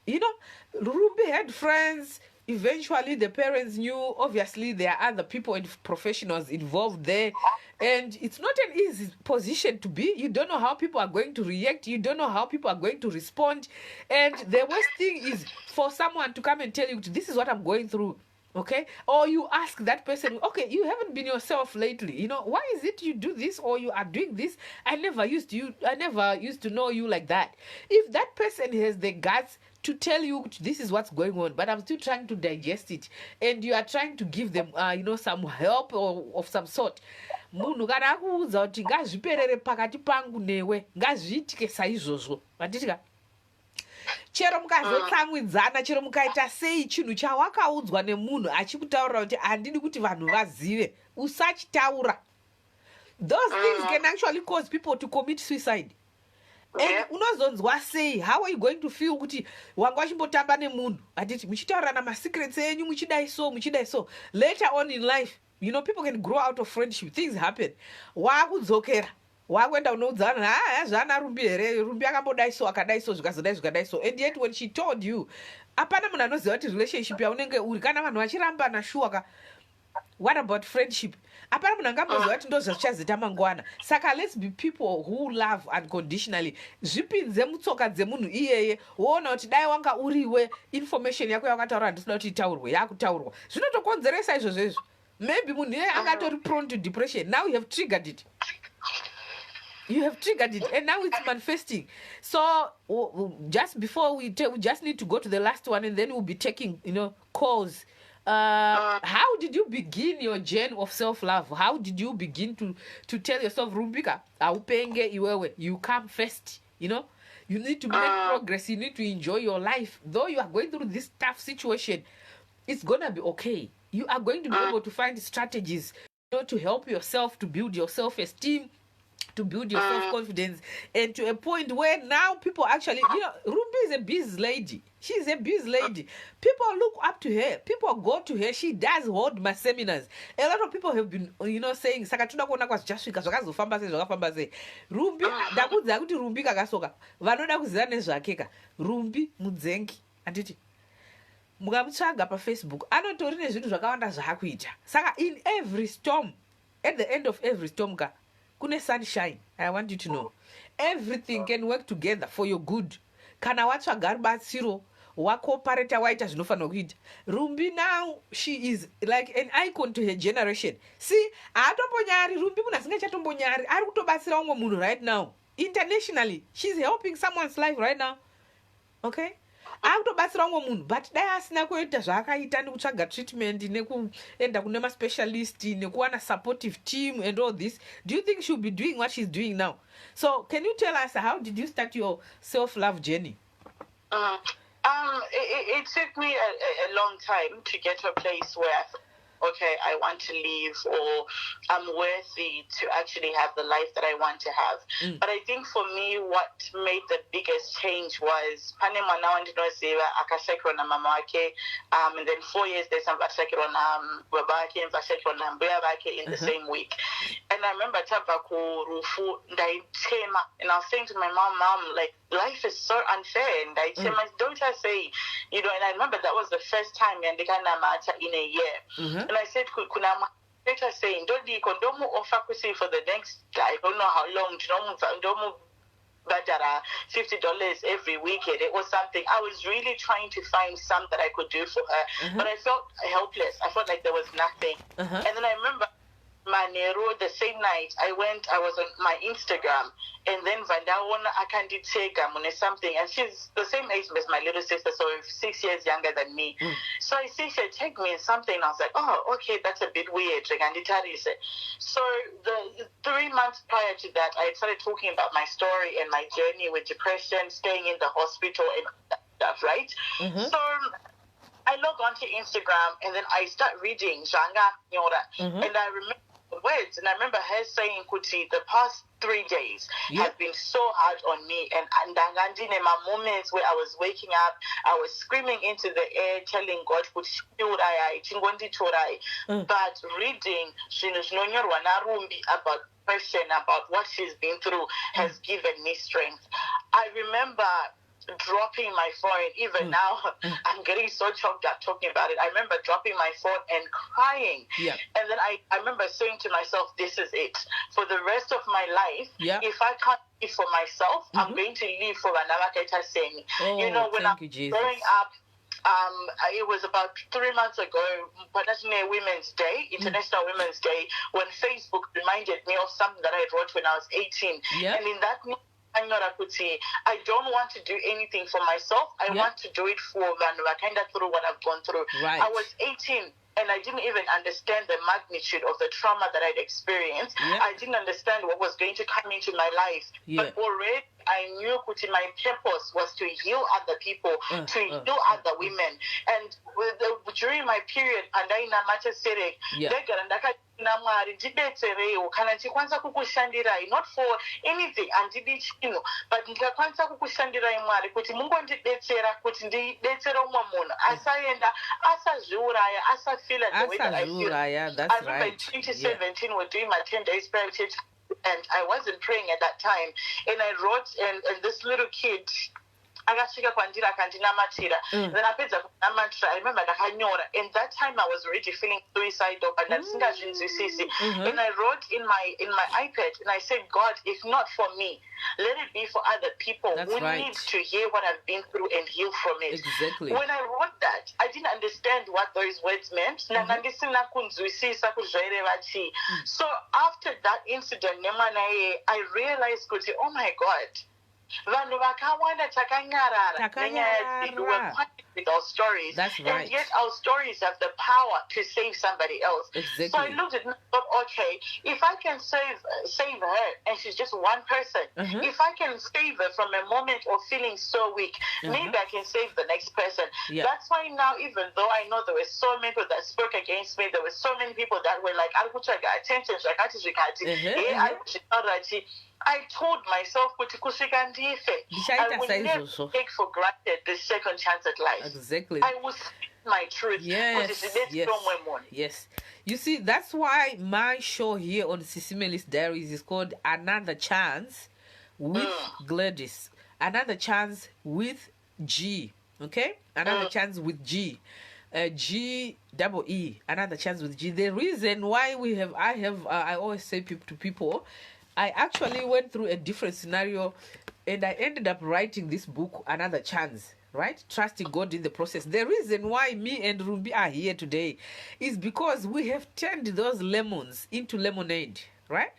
You know, Ruby had friends. Eventually, the parents knew. Obviously, there are other people and professionals involved there. And it's not an easy position to be. You don't know how people are going to react. You don't know how people are going to respond. And the worst thing is for someone to come and tell you, this is what I'm going through. Okay? Or you ask that person, okay, you haven't been yourself lately. You know, why is it you do this or you are doing this? I never used to know you like that. If that person has the guts to tell you this is what's going on, but I'm still trying to digest it, and you are trying to give them some help or of some sort, munhu kana akuudza kuti ngazviperere pakati pangu newe ngazviitike saizvozvo. Anditika chero mukazotsamwidzana, chero mukaita sei, chinhu chawakaudzwa nemunhu achikutaurira kuti handidi kuti vanhu vazive, usachitaura. Those things can actually cause people to commit suicide. And unozonzwa sei, how are you going to feel kuti wanga wachimbotamba nemunhu atiti muchitaurirana masecrets enyu muchidai so later on in life, you know, people can grow out of friendship, things happen. Wakudzokera wakwenda unoudzana zvana Rumbi here, Rumbi akambodai so akadai so zvikazodai so, and yet when she told you apana munhu anoziva kuti relationship yaunenge uri kana vanhu vachirambana shuwa. What about friendship? Apana munhu angamboziva kuti ndozvachichazoita mangwana. Saka let's be people who love unconditionally. Zvipinze mutsoka dzemunhu iyeye woona kuti dai wanga uriwe information yako yakataura ndisina kuti itaurwe yakutaurwa, zvinotokonzeresa izvozvo. Maybe munhu iyeye angatori prone to depression. Now you have triggered it. And now it's manifesting. So just before we just need to go to the last one, and then we'll be taking calls. How did you begin your journey of self-love? How did you begin to tell yourself, Rumbika, aupenge iwewe, you come first, you know? You need to make progress. You need to enjoy your life. Though you are going through this tough situation, it's going to be okay. You are going to be able to find strategies, to help yourself, to build your self-esteem, to build your self-confidence, and to a point where now people actually, Ruby is a busy lady. She's a busy lady. People look up to her. People go to her. She does hold my seminars. A lot of people have been, saying, Sakatuna kona kwa chashika, zvakafamba sei. Rumbi, ndakudza kuti Rumbi kakasoka. Vanoda kuziva nezvakeka. Rumbi mudzengi. Anditi. Mukamutsvaga pa Facebook. Anotori nezvinhu zvakawanda zvaakuita. Saka in every storm, at the end of every storm, kune sunshine. I want you to know. Everything can work together for your good. Kana watsvaga rubatsiro, wakopareta waita zvinofanira kuita. Rumbi now, she is like an icon to her generation. See, aatombonyari, Rumbi munhu asingachatombonyari, ari kutobatsira umwe munhu right now. Internationally, she's helping someone's life right now. Okay? akutobatsira umwe munhu but dai asina kuita zvaakaita nekutsvaga treatment nekuenda kune maspecialist nekuwana supportive team and all this, do you think she'll be doing what she's doing now? So can you tell us, how did you start your self-love journey? It took me a long time to get to a place where I thought, okay, I want to leave, or I'm worthy to actually have the life that I want to have. But I think for me, what made the biggest change was pane mwana wandinoziva akashakirwa namama wake, and then 4 years later vakashakirwa nababa wake, vakashakirwa nambuya vake in the same week. And I remember tabva kurufu ndaichema, and I was saying to my mom, like, life is so unfair. And I chema, don't I say, you know, and I remember that was the first time yandikanamata in a year. And I said, kuna later saying, don't you offer for the next, I don't know how long, don't $50 every weekend. It was something. I was really trying to find some that I could do for her, but I felt helpless. I felt like there was nothing. And then I remember Manero, the same night I was on my Instagram, and then Vandawana Akanditega Mune something, and she's the same age as my little sister, so 6 years younger than me. So I see she tagged me in something, and I was like, oh, okay, that's a bit weird. So the 3 months prior to that, I started talking about my story and my journey with depression, staying in the hospital and that stuff, right? So I log onto Instagram, and then I start reading Janga Nyora, and I remember the words, and I remember her saying, Kuti, the past 3 days have been so hard on me, and my moments where I was waking up, I was screaming into the air, telling God, but reading about depression, about what she's been through, has given me strength. I remember dropping my phone. Even now, I'm getting so choked up talking about it. I remember dropping my phone and crying. And then I remember saying to myself, this is it. For the rest of my life, if I can't live for myself, I'm going to live for another Seni. You know, when I'm growing up, it was about 3 months ago, International Women's Day, when Facebook reminded me of something that I wrote when I was 18. And in that I don't want to do anything for myself. I want to do it for Vanwakanda through what I've gone through. I was 18 and I didn't even understand the magnitude of the trauma that I'd experienced. I didn't understand what was going to come into my life. But already I knew my purpose was to heal other people, to heal other women. And during my period, and I not for anything, but ndikakwanisa kukushandirai Mwari kuti mungondidetsera kuti ndidetsere umwe munhu asaenda asazviuraya asafila the way that I feel. I remember in 2017 we're doing my 10 days prayer church, and I wasn't praying at that time, and I wrote, and this little kid akasvika kwandiri akandinamatira. Then apedza kunamatira, I remember ndakanyora, and that time I was already feeling suicidal, but ndasingazvinzwisisi. And I wrote in my iPad, and I said, God, if not for me, let it be for other people who need to hear what I've been through and heal from it. When I wrote that, I didn't understand what those words meant. So after that incident, I realized, oh my God, vanhu vakawanda takanyarara with our stories. And yet our stories have the power to save somebody else. So I looked at it and thought, okay, if I can save her, and she's just one person, if I can save her from a moment of feeling so weak, maybe I can save the next person. That's why now, even though I know there were so many people that spoke against me, there were so many people that were like, attention, I told myself, I will never take for granted the second chance at life. I will speak my truth. Yes. You see, that's why my show here on SIS MELLY's Diaries is called Another Chance with Gladys. Another Chance with G. Okay? Another Chance with G. G-double-E. Another Chance with G. The reason why I always say to people, I actually went through a different scenario, and I ended up writing this book, Another Chance, right? Trusting God in the process. The reason why me and Rumbi are here today is because we have turned those lemons into lemonade, right?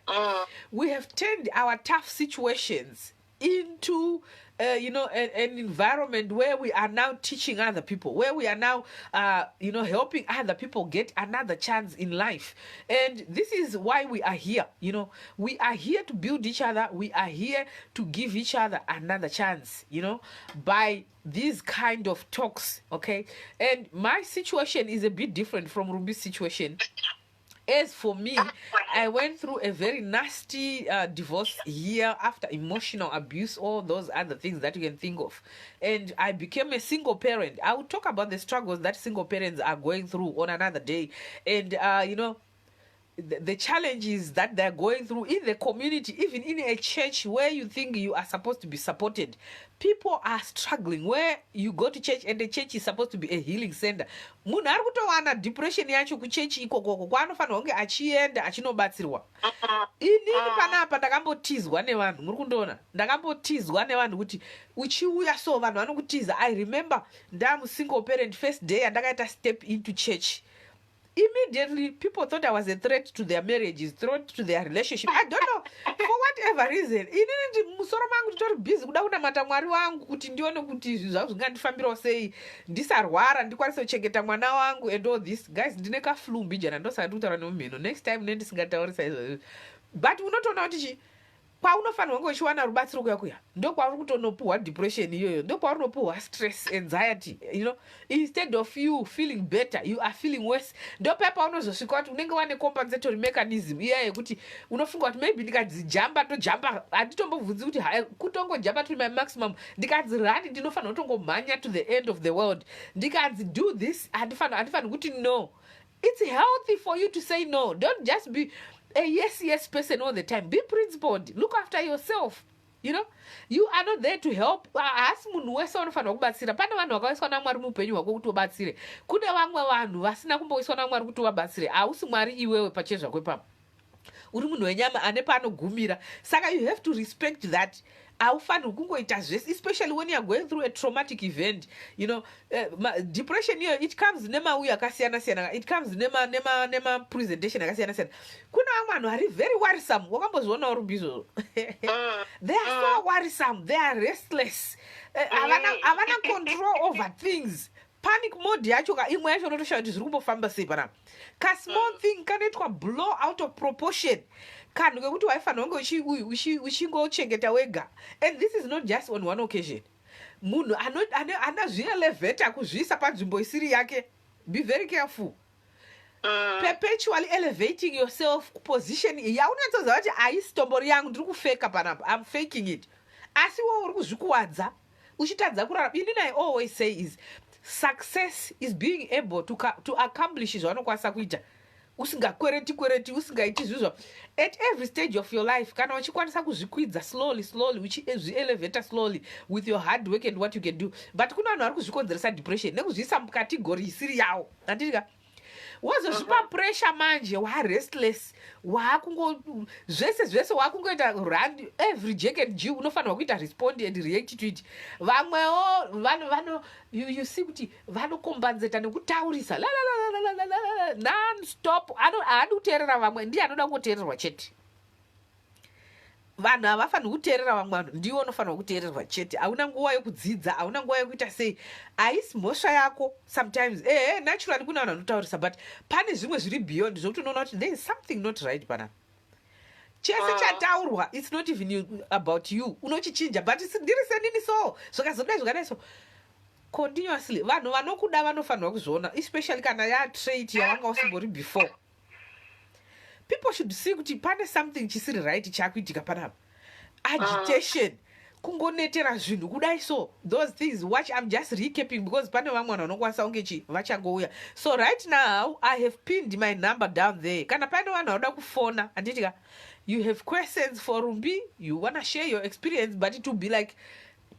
We have turned our tough situations into an environment where we are now teaching other people, where we are now, helping other people get another chance in life. And this is why we are here. We are here to build each other. We are here to give each other another chance, by these kind of talks, okay? And my situation is a bit different from Rumbi's situation. As for me, I went through a very nasty divorce here after emotional abuse, all those other things that you can think of. And I became a single parent. I will talk about the struggles that single parents are going through on another day. And, the challenges that they're going through in the community, even in a church where you think you are supposed to be supported. People are struggling where you go to church and the church is supposed to be a healing center. Munhu ari kutowana depression yacho kuchechi ikoko kwaanofanirwa kunge achienda achinobatsirwa. Inini panapa ndakambotizwa nevanhu, muri kundoona, ndakambotizwa nevanhu kuti uchiuya so vanhu vanokutiza. I remember ndamu single parent first day andakaita step into church. Immediately, people thought I was a threat to their marriages, threat to their relationship. I don't know, for whatever reason. Inini musoro mangu nditori busy kuda kunamata Mwari wangu kuti ndione kuti zvinhu zvingandifambirawo sei, ndisarwara ndikwanise kuchengeta mwana wangu and all this. Guys, ndine kaflumbi jana ndosati kutaura nemumhino. Next time ndisingataurisa izvozvo. But unotoona kuti paunofanirwa kunge uchiwana rubatsiro kuya ndokwauri kutonopuhwa depression iyoyo, ndokwaunopuhwa stress, anxiety, instead of you feeling better you are feeling worse. Ndopepa unozosvika kuti unenge wane compensatory mechanism iya yekuti unofunga kuti maybe ndikadzijamba tojamba, handitombobvunzi kuti kutongojamba to my maximum, ndikadzi rani ndinofanira kutongomhanya to the end of the world, ndikadzi do this handifaniri kuti no. It's healthy for you to say no. Don't just be a yes person all the time. Be principled. Look after yourself. You are not there to help. Asi munhu wese unofanira kubatsira. Pane vanhu vakaiswa naMwari muupenyu hwako kuti ubatsire. Kune vamwe vanhu vasina kumboiswa naMwari kuti vabatsire. Hausi Mwari iwewe pachezva zvako ipapo. Uri munhu wenyama ane paanogumira. Saka you have to respect that. Haufaniri kungoita zvese, especially when you are going through a traumatic event. Depression here, it comes nemauyu akasiyana-siyana, it comes nema presentation akasiyana-siyana. Kuna vamwe vanhu vari very worrisome. Wakambozvionawo Rumbi izvozvo? They are so worrisome, they are restless. Havana control over things. Panic mode yacho imwe yacho unotoshaura kuti zviri kumbofamba sei panapa. Ka small thing kanoitwa blow out of proportion. Kanhu kekuti waifanira kunge uchingochengeta wega. And this is not just on one occasion. Munhu anazvielevheta kuzviisa panzvimbo isiri yake. Be very careful. Perpetually elevating yourself position yaunatsoziva kuti haisi tombori yangu ndiri kufeka panapa, I'm faking it. Asi wewe uri kuzvikuwadza uchitadza kurarama. Inini I always say is success is being able to accomplish zvaunokwanisa kuita usingakwereti usingaiti zvizvo at every stage of your life. Kana uchikwanisa kuzvikwidza slowly uchizvielevheta slowly with your hard work and what you can do. But kuna vanhu vari kuzvikonzeresa depression nekuzviisa mukategori isiri yawo. Anditika wazozvipa pressure manje, restless, zvese wakungoita run every jack and jill, unofanirwa kuita respond and react to it. Vamwewo you see kuti vanokombenzeta nekutaurisa non-stop. Haadi kuteerera vamwe, ndiye anoda kungoteererwa chete. Vanhu havafaniri kuteerera vamwe vanhu, ndiwo unofanirwa kuteererwa chete. Hauna nguva yokudzidza, hauna nguva yokuita sei. Haisi mhosva yako sometimes. Naturally kuna vanhu vanotaurisa, but pane zvimwe zviri beyond zvokuti unoona kuti there is something not right panapa. Chese chataurwa, it's not even about you. Unochichinja, but ndiri senini so. Zvakadai so. Continuously. Vanhu vanokuda vanofanirwa kuzviona, especially kana trait yavanga usimbori before. People should see kuti pane something chisiri right chakuitika panapa. Agitation, kungonetera zvinhu kudai so. Those things, watch, I'm just recapping because pane vamwe vanhu vanokwanisa kunge vachangouya. So right now, I have pinned my number down there. Kana pane vanhu vanoda kufona, anditika, you have questions for Rumbi, you want to share your experience, but it will be like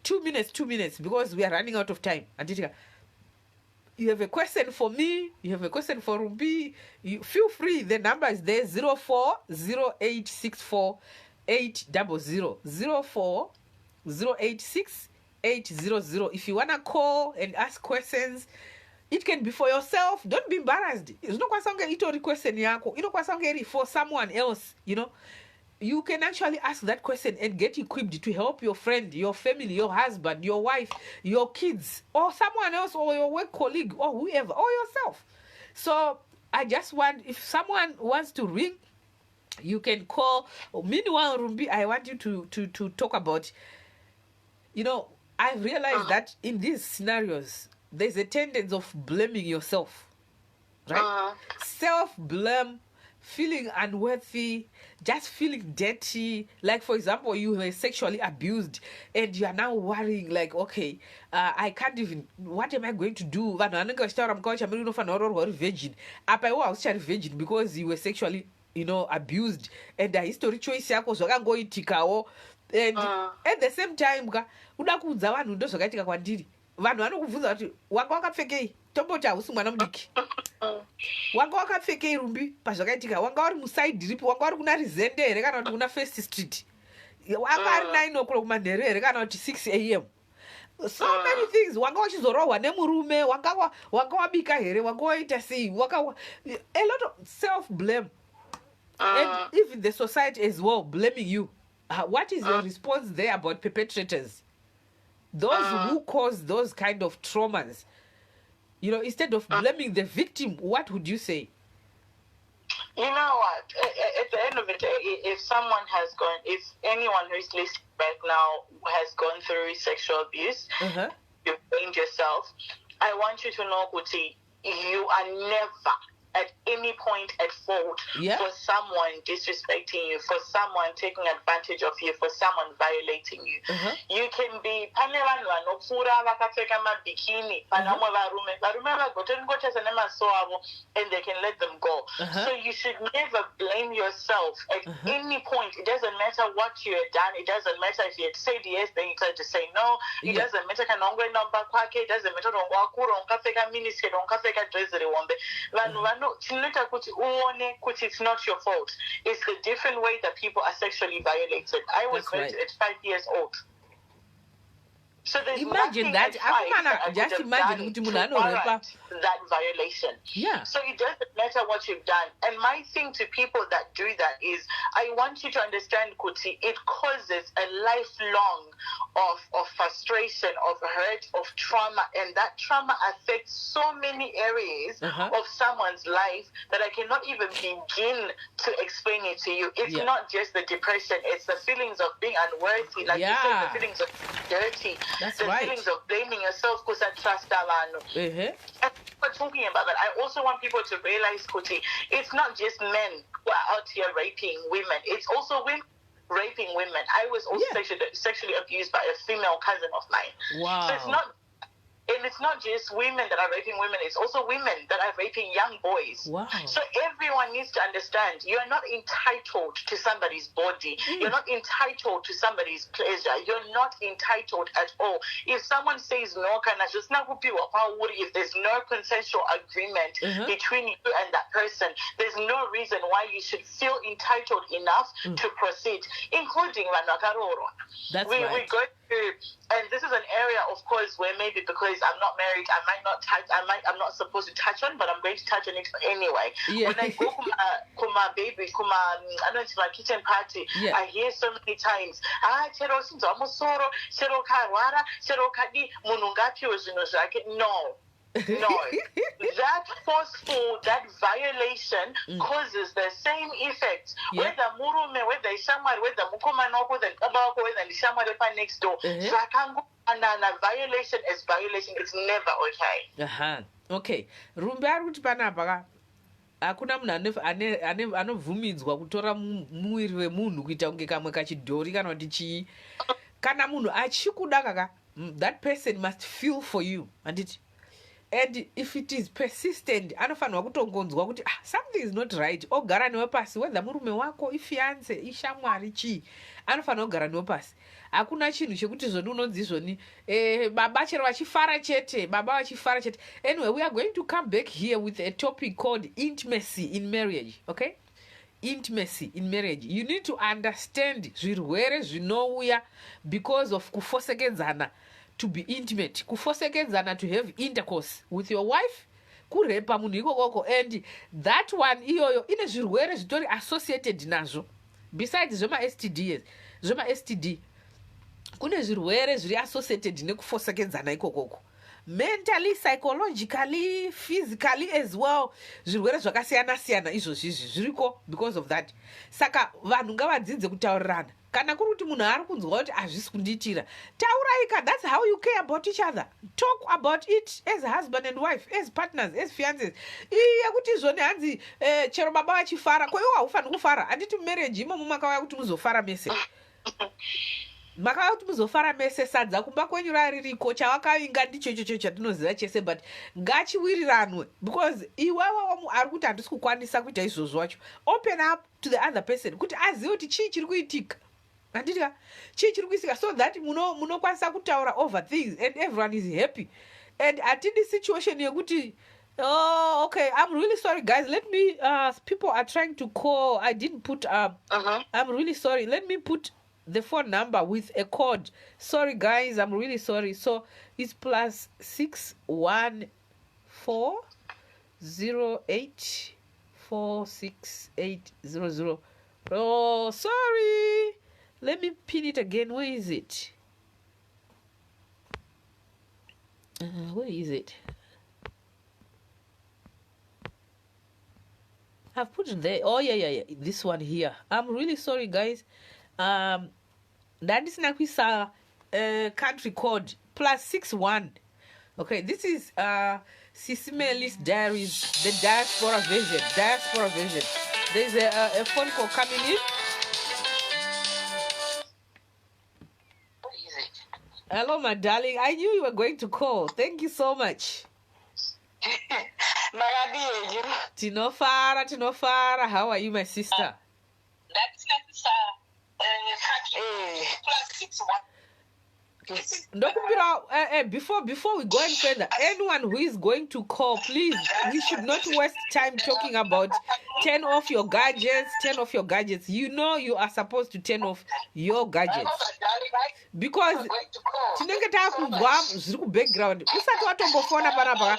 2 minutes because we are running out of time. Anditika, you have a question for me, you have a question for Rumbi, you feel free. The number is there, 040864 800 040868 800. If you want to call and ask questions, it can be for yourself. Don't be embarrassed. It's not kwasanga ito question yako. Ino kwasanga for someone else, you can actually ask that question and get equipped to help your friend, your family, your husband, your wife, your kids, or someone else, or your work colleague, or whoever, or yourself. So I just want, if someone wants to ring, you can call. Meanwhile, Rumbi, I want you to talk about, I've realized that in these scenarios, there's a tendency of blaming yourself, right? Self-blame, feeling unworthy, just feeling dirty. Like, for example, you were sexually abused and you are now worrying, like, okay, I can't even, what am I going to do? Virgin. Apa iwo hausichari virgin because you were sexually, abused, and the history choice yako zvakangoitikawo. And at the same time, uda kuudza vanhu ndo zvakaitika kwandiri. Vanhu vanokubvunza kuti wanga wakapfekei? Tomboti hausi mwana mudiki. Wanga wakapfekei Rumbi pazvakaitika? Wanga uri muside ripi? Wanga uri kuna Rizende here kana kuti kuna First Street? Wanga ari 9 o'clock manheru here kana kuti 6 a.m.? So many things. Wanga wachizorohwa nemurume? Wanga wabika here? Wanga waita sei? A lot of self-blame. And even the society as well blaming you. What is your response there about perpetrators? Those who cause those kind of traumas. Instead of blaming the victim, what would you say? You know what? At the end of it, if anyone who is listening right now has gone through sexual abuse, you've blamed yourself, I want you to know, Kuti, you are never at any point at fault for someone disrespecting you, for someone taking advantage of you, for someone violating you. You can be pane vanhu vanopfura vakapfeka mabikini pana vamwe varume vagotongocheza nemaso avo and they can let them go. So you should never blame yourself at any point. It doesn't matter what you had done. It doesn't matter if you had said yes, then you tried to say no. It doesn't matter kana ungoenda kwake. It doesn't matter wakura unkapfeka miniskirt unkapfeka dress rewombe. Vanhu it's not your fault. It's the different way that people are sexually violated. I was raped at 5 years old. So there's imagine that. Just imagine that violation. Yeah. So it doesn't matter what you've done. And my thing to people that do that is, I want you to understand, Kuti, it causes a lifelong of frustration, of hurt, of trauma, and that trauma affects so many areas of someone's life that I cannot even begin to explain it to you. It's not just the depression, it's the feelings of being unworthy, like you said, the feelings of dirty. That's the feelings of blaming yourself because I trust Alano. And we're talking about that. I also want people to realize, Kuti, it's not just men who are out here raping women. It's also women raping women. I was also sexually abused by a female cousin of mine. Wow. So it's not just women that are raping women, it's also women that are raping young boys. Wow. So everyone needs to understand, you're not entitled to somebody's body. You're not entitled to somebody's pleasure. You're not entitled at all. If someone says no, if there's no consensual agreement between you and that person, there's no reason why you should feel entitled enough to proceed, including Vanakaroro. That's right. We go through, and this is an area, of course, where maybe because I'm not married, I'm not supposed to touch on, but I'm going to touch on it anyway. Yeah. When I go to my kitchen party, I hear so many times, chero sinzo amusoro, chero karwara, chero kadi munungapi ozvino zvake. No. That forceful, that violation causes the same effect. Whether murume, whether shamwari, whether mukomana, whether abako, whether shamwari next door. Violation is violation. It's never okay. Okay. Rumbi ari kuti panapa hakuna munhu anovhumidzwa kutora muviri wemunhu kuita kunge kamwe kachidhori kana kuti chii. Kana munhu achikuda kaka, that person must feel for you. And if it is persistent, anofanirwa kutongonzwa kuti something is not right. Ogara newe pasi, whether murume wako, ifiance, ishamwari chii, anofanirwa kugara newe pasi. Hakuna chinhu chekuti zvoni unonzi zvoni baba chero vachifara chete, baba vachifara chete. Anyway, we are going to come back here with a topic called intimacy in marriage. Okay? Intimacy in marriage. You need to understand zvirwere zvinouya because of kufosekedzana. To be intimate, kufosekedzana, to have intercourse with your wife, kurepa munhu ikokoko, and that one iyoyo ine zvirwere zvitori associated nazvo. besides zvema-STD kune zvirwere zviri associated nekufosekedzana ikokoko, mentally, psychologically, physically as well. Zvirwere zvakasiyana-siyana izvozvizvi zviriko because of that. Saka vanhu ngavadzidze kutaurirana. Kana kuri kuti munhu ari kunzwa kuti hazvisi kundiitira, tauraika. That's how you care about each other. Talk about it as a husband and wife, as partners, as fiancés. Yekuti izvoni hanzi chero baba vachifara, ko iwo haufaniri kufara. Handiti mumarriage imomo makauya kuti muzofara mese. Makauya kuti muzofara mese, sadza kumba kwenyu raririko, chavakavinga ndicho ichocho chatinoziva chese, but ngachiwiriranwe, because iwewe ari kuti handisi kukwanisa kuita izvozvo wacho. Open up to the other person kuti azive kuti chii chiri kuitika. Handitika chii chiri kuitika, so that munokwanisa kutaura over things and everyone is happy. And atidi situation yekuti oh, okay, I'm really sorry, guys. Let me, people are trying to call. I didn't put up. I'm really sorry. Let me put the phone number with a code. Sorry, guys. I'm really sorry. So it's +61408468000. Oh, sorry. Let me pin it again. Where is it? Where is it? I've put it there. Oh, yeah. This one here. I'm really sorry, guys. That is Nakwisa country code +61. Okay, this is SIS MELLY's diaries, the diaspora version. There's a phone call coming in. What is it? Hello, my darling. I knew you were going to call. Thank you so much. Tinofara. How are you, my sister? That's Before we go any further, anyone who is going to call, please, we should not waste time talking about turn off your gadgets. You know you are supposed to turn off your gadgets. Because tinenge takunzwa zviri kubackground. Usati watombofona panapa.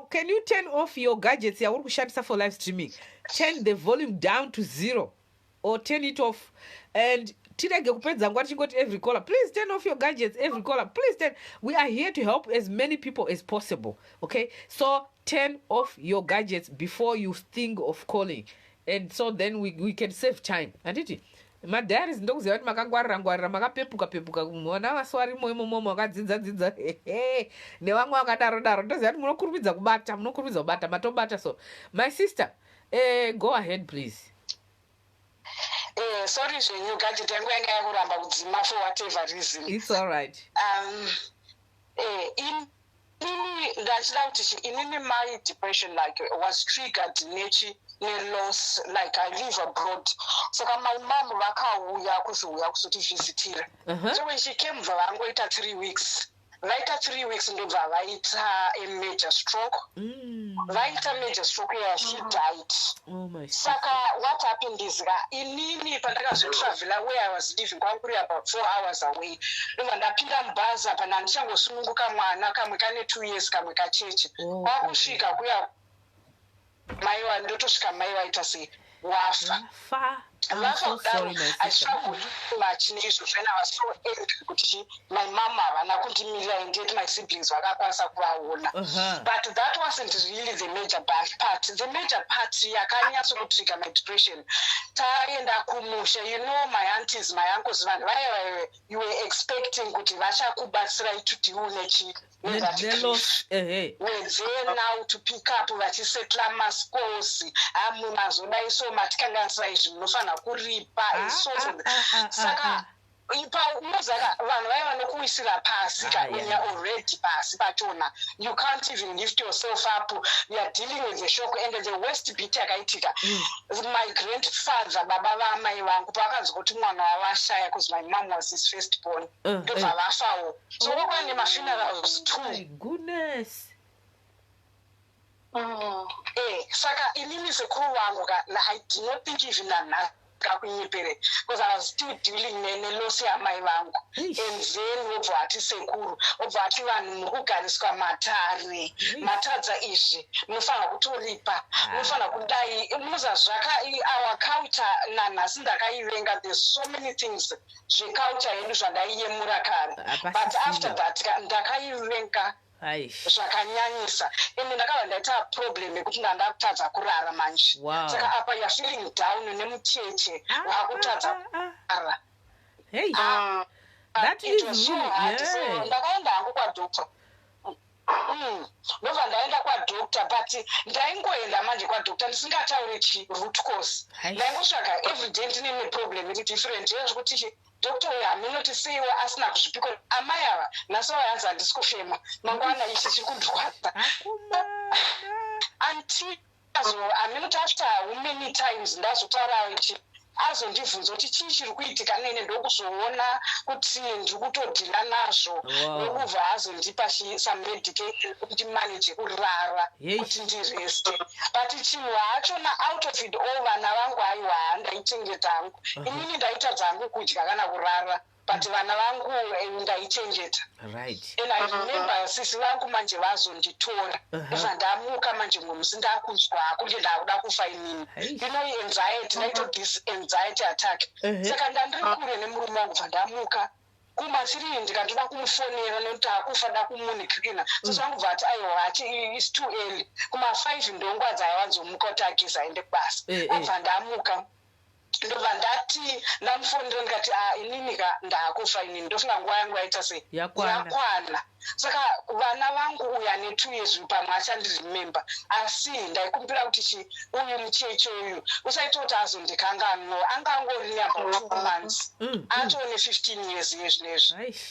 Can you turn off your gadgets yauri kushandisa for live streaming? Turn the volume down to 0 or turn it off. And tirege kupedza nguva tichingoti every caller, please turn off your gadgets. Every caller, please turn. We are here to help as many people as possible. Okay, so turn off your gadgets before you think of calling, and so then we can save time. Anditi madhari zindokuziva kuti makangwarira makapepuka mona vaswari moimo vakadzidza nevamwe vakadaro ndoziva kuti munokurumidza kubata matobata. So my sister, go ahead please. Sorry, you gadget yangu yanga yakuramba kudzima for whatever reason. It's all right. Ndachida kuti inini my depression like was triggered ne-loss, like I live abroad. So my mom vakauya kuzotivhizitira. So when she came vangoita 3 weeks. Vaita 3 weeks ndobva vaita a major stroke. Vaita major stroke, yeah, she died. Oh my. Saka what happened is inini pandakazotravela where I was living kwanguri about 4 hours away. Ndobva ndapinda mubhazi apa ndichangosununguka mwana kamwe kane 2 years kamwe kacheche. Kwakusvika kuya maiwa ndotosvika maiwa aita sei wafa. I'm so sorry, my I sister. struggled much when I was so angry. My mama and my siblings were but that wasn't really the major part. The major part, I trigger my depression. You know, my aunties, my uncles, you were expecting We're there now to pick up vachisetla maskosi so matikanga kuripa saka ipa muzaka vanhu vaiva nokuisira pasi when you're already pasi pachona, you can't even lift yourself up. You are dealing with the shock. And the worst bit yakaitika, my grandfather baba vamai vangu pakanzwa kuti mwana wavashaya because my mom was his firstborn ndobva vafawo. So kwakwane mafunerals too. My goodness. Saka inini sekuru vangu I did not think even another kusvika kunyepere because I was still dealing nelosi yamai vangu and then obva ati sekuru obva ati vanhu muri kugariswa matare matadza izvi munofanira kutoripa munofanira kudai muzazvaka our culture nanhasi ndakaivenga there's so many things zveculture yedu zvandaiyemura kare but after that ndakaivenga zvakanyanyisa ende ndakava ndaita problem yekuti ndandakutadza kurara manje saka apa you're feeling down nemucheche wakutadza kurara that is really so ndakaenda hangu kwadoctor ndobva ndaenda kwadoctor but ndaingoenda manje kwadoctor ndisingatauri root cause ndaingotsvaga everyday ndine neproblem iri different yezvekuti doctor uyu hamunotisiiwa asina kuzvipiko amai ava nhasi vayanzi handisi kufema mangwana ichi chiri kundrwadza until hamunoti after how many times ndazotaura ichi azondibvunza kuti chii chiri kuitika nene ndokuzoona kuti ndiri kutodhila nazvo nokubva azondipa some medication kuti manage kurara kuti ndireste but chinhu hachona out of it all vana vangu aiwa handaichengeta hangu inini ndaita dzangu kudya kana kurara but vana vangu ndaichengeta and I remember sisi vangu manje vazonditora ndamuka manje ngomusi ndakunzwa kunge ndakuda kufa inini anxiety ndaita this anxiety attack saka ndandiri kure nemurume wangu bva ndamuka kuma3 ndikandoda kumufonera nekuti akufa da kumunikirina so zvangu bva ati aiwa hachi is too early kuma5 ndongwa dzaiwanzomuka kuti ageza aende kubasa abva ndamuka ndobva ndati ndamufonera ndikati ininika ndakufa inini ndofunga nguva yangu yaita sei yakwana saka vana vangu uyu ane 2 years pamwe achandiremember asi ndaikumbira kuti uyu mucheche uyu usaita kuti azondikanganwa angangori about 2 months atone 15 years yezvinezvi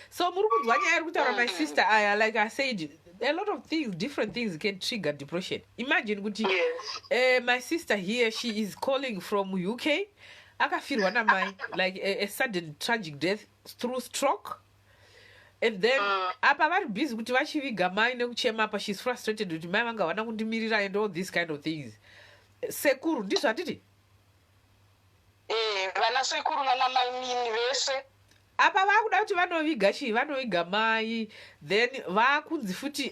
so muri kunzwa nyaya iri kutaura my sister aya like I said a lot of things, different things can trigger depression. Imagine kuti my sister here, she is calling from UK. Akafirwa na mai like a sudden tragic death through stroke. And then apa vari busy kuti vachiviga mai nekuchema apa she's frustrated kuti mai vanga vana kundimirira and all these kind of things. Sekuru ndizvo atiti? Vana sekuru nana mai mini vese. Apa vakuda kuti vanoviga chii vanoviga mai then vakunzi futi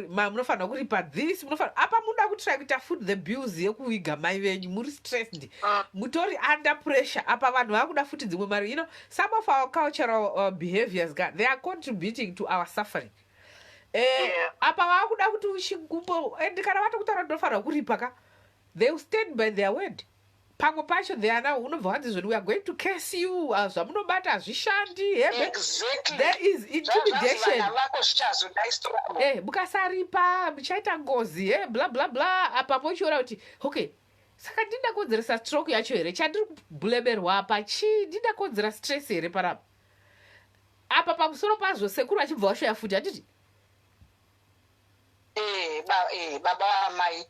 munofanira kuripa this munofanira apa munoda kutry kuita food the bills yekuviga mai venyu muri stressed mutori under pressure apa vanhu vakuda futi dzimwe mari some of our cultural behaviors they are contributing to our suffering apa vakuda kuti uchigumbo and kana vatokutaura ndinofanira kuripa ka they will stand by their word pamwe pacho they are now unobva wanzi we are going to curse you zvamunobata hazvishandi there is intimidation mukasaripa muchaita ngozi bla bla bla apa mochiona kuti okay saka ndinda konzeresa stroke yacho here chandiri kublemerwa apa chii ndinda konzera stress here parapa apa pamusoro pazvo sekuru achibva washoya futi atiti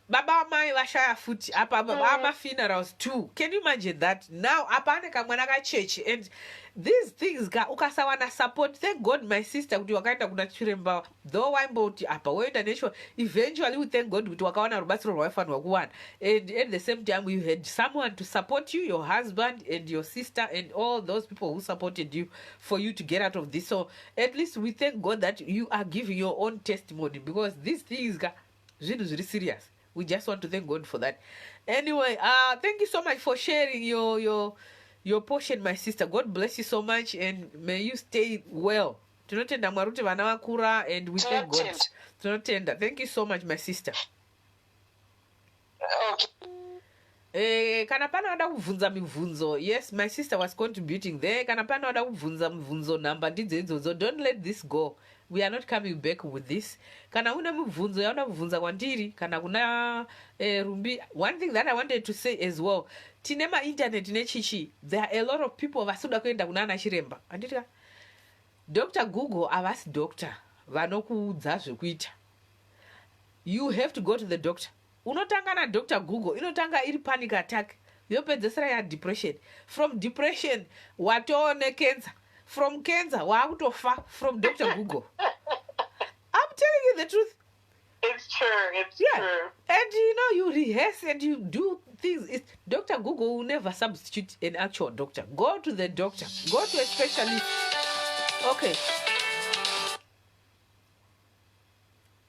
baba vamai vashaya futi apa vamafunerals too. Can you imagine that now apa ane kamwana kachechi and these things ukasawana support. Thank God my sister kuti wakaenda kuna chiremba though waimboti apa woenda nesho eventually we thank God kuti wakawana rubatsiro rwaifanirwa kuwana and at the same time you had someone to support you, your husband and your sister and all those people who supported you for you to get out of this. So at least we thank God that you are giving your own testimony because these things zvinhu zviri serious. We just want to thank God for that. Anyway, thank you so much for sharing your portion, my sister. God bless you so much and may you stay well. Tinotenda Mwari kuti vana vakura and we thank God. Tinotenda. Thank you so much, my sister. Okay. Kana pana wada kubvunza mibvunzo, yes, my sister was contributing there. Kana pana wada kubvunza mibvunzo namba ndidzo idzodzo, don't let this go. We are not coming back with this. Kana una mibvunzo yauna kubvunza kwandiri, kana kuna Rumbi. One thing that I wanted to say as well, tinema internet nechichi, there are a lot of people vasuda kuenda kuna ana chiremba. Anditika, Dr. Google avasi doctor, vanokuudza zvekuita. You have to go to the doctor. Unotanga na Dr. Google, inotanga iri panic attack. Yopedzesera ya depression. From depression, watone cancer. From cancer, wakutofa from Dr. Google. I'm telling you the truth. It's true. It's true. And you rehearse and you do things. Dr. Google will never substitute an actual doctor. Go to the doctor. Go to a specialist. Okay.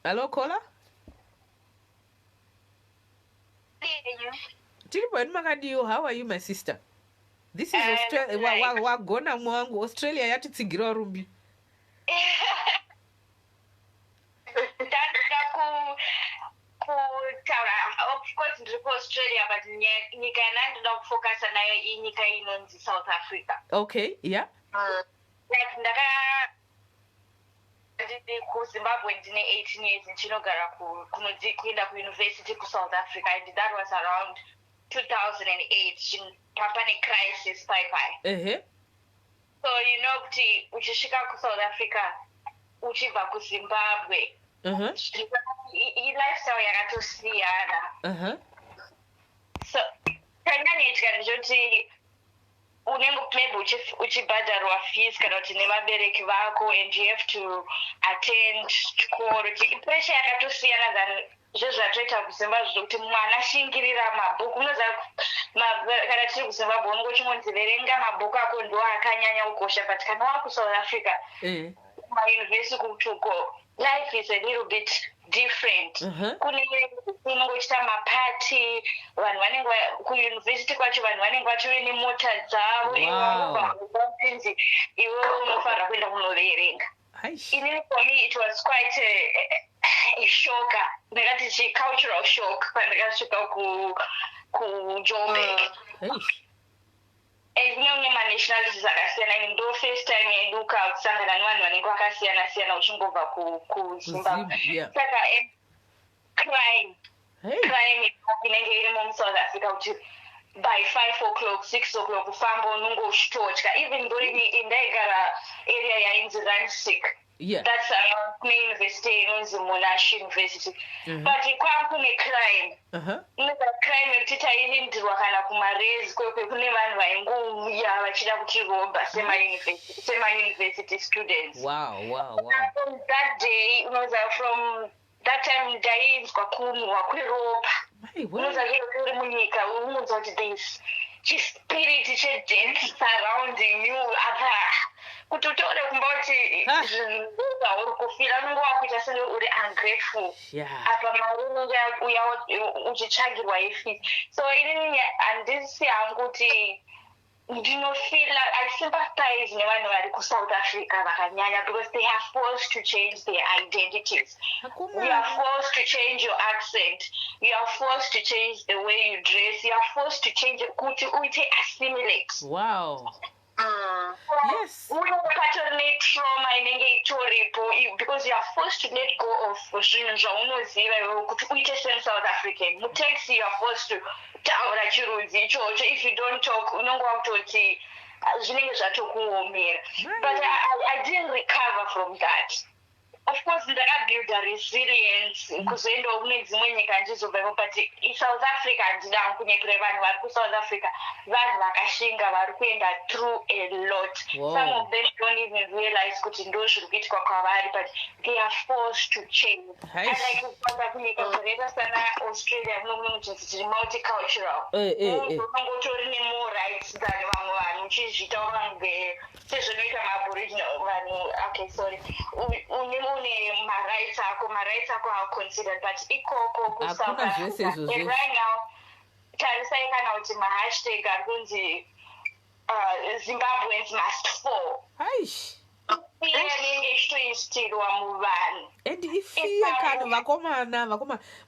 Hello, caller? How are you, my sister? This is Australia. Wagona mwangu. Australia yatitsigira rumbi. Of course, ndiri Australia, but nyika yandandoda kufocus nayo inyika inonzi South Africa. Okay, yeah. Like ndiri kuZimbabwe ndine 18 years ndinogara kuenda kuuniversity kuSouth Africa, and that was around 2008 papane crisis pai. So you know kuti uchisvika kuSouth Africa uchibva kuZimbabwe lifestyle yakatosiyana. So kanyanya itika ndechoti unenge maybe uchibhadharwa fees kana kuti nevabereki vako, and you have to attend chikoro. Pressure yakatosiyana than zvezvatoita kuZimbabwe zvokuti mwana ashingirira mabhuku. Unoziva kana tiri kuZimbabwe unongochingoti verenga mabhuku ako ndo akanyanya kukosha, but kana wakuSouth Africa kumayunivhesiti kutuko life is a little bit different. Kunongochita mapati, vanhu vanenge kuuniversity kwacho vanhu vanenge vachive nemota dzavo, iwe unofanira kuenda kunoverenga. Inini for me it was quite a shock, ndakati cultural shock pandakasvika kuJoburg. Kune manationalities akasiyana, ndo first time yeduka kusangana nevanhu vanenge vakasiyana siyana uchingobva kuZimbabwe. Saka crime inenge irimo muSouth Africa kuti by 5 o'clock 6 o'clock kufamba unongosvitotya. Even though ndaigara area yainzi Randsick, that's around kune university inonzi Monash University, but kwakune crime. Crime yekuti tailindirwa kana kumarezi kwekwe kune vanhu vaingouya vachida kutiromba sema-university students. From that day, from that time ndainzwa kunwa kweropa. Unoziva zviro uri munyika unonzwa kuti there's chispirit chedance surrounding you apa kuti utaure kumba kuti zvauri kufira unenge wakuita senge uri ungrateful apa mari unenge uya uchitsvagirwa ifees. So inini handisi hangu kuti ndinofila I sympathize nevanhu vari kuSouth Africa vakanyanya, because they are forced to change their identities. You are forced to change your accent. You are forced to change the way you dress. You are forced to change kuti uite assimilate. Yes. Unopatorine trauma inenge itoripo, because you are forced to let go of zvinhu zvaunoziva iwe kuti uite semuSouth African. Mutaxi you are forced to taura chirudzi ichocho. If you don't talk unenge wakutoti zvinenge zvatokuomera. But I didn't recover from that. Of course ndakabuilda resilience kuzoendawo kune dzimwe nyika ndizobvepo, but iSouth Africa handina kunyepera vanhu vari kuSouth Africa vanhu vakashinga vari kuenda through a lot. Some of them don't even realize kuti ndo zviri kuitika kwavari, but they are forced to change. Unlike kunyika dzakaita sana Australia munokunoti tiri multicultural, unongotori nemore rights than vamwe vanhu uchizviitawo vange sezvinoita maaboriginal vanhu. Okay, sorry. Une marights ako are considered, but ikoko kuSouth Africa. And right now, tarisai kana kuti mahashtag ari kunzi Zimbabweans must fall. Fear inenge ichitoitirwa muvanhu. And ifear kana vakomana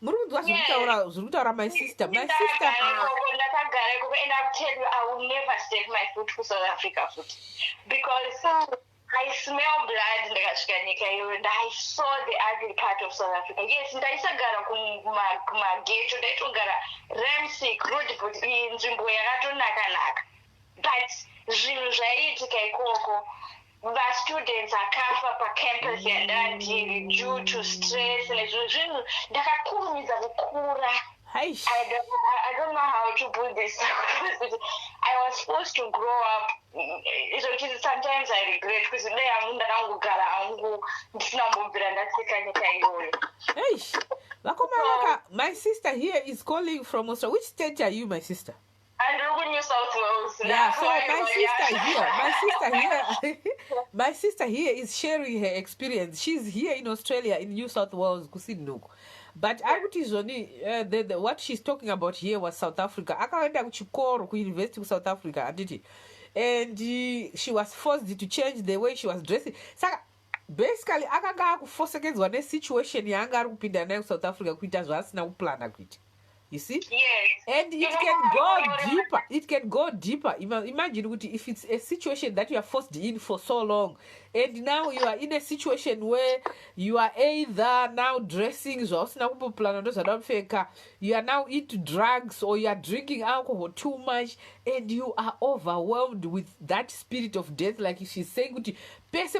muri kunzwa zviri kutaura my sister. Ndakagara ikoko, and I'll tell you I will never step my foot kuSouth Africa foot, because I smell blood ndakasvika nyika iyoyo, and I saw the ugly part of South Africa. Yes, ndaisagara kumageto, ndaitogara Randsick, Roodepoort, nzvimbo yakatonaka, but zvinhu zvaiitika ikoko, vastudents akafa pacampus yandandiri due to stress nezvinhu ndakakurumidza kukura. I don't know how to put this. I was forced to grow up. Sometimes I regret because my sister here is calling from Australia. Which state are you, my sister? And South Wales. Yeah, so my sister here is sharing her experience. She's here in Australia, in New South Wales, Kusidnuk. But what she's talking about here was South Africa. Akaenda kuchikoro ku university ku South Africa, did and she was forced to change the way she was dressing. Saka basically akanga kufosekedzwa ne situation yanga ari kupinda nayo South Africa kuita zvasina kuplana kuita. You see? Yes. And it can go deeper. It can go deeper. Imagine if it's a situation that you are forced in for so long, and now you are in a situation where you are either now dressing, you are now into drugs, or you are drinking alcohol too much, and you are overwhelmed with that spirit of death. Like she's saying, because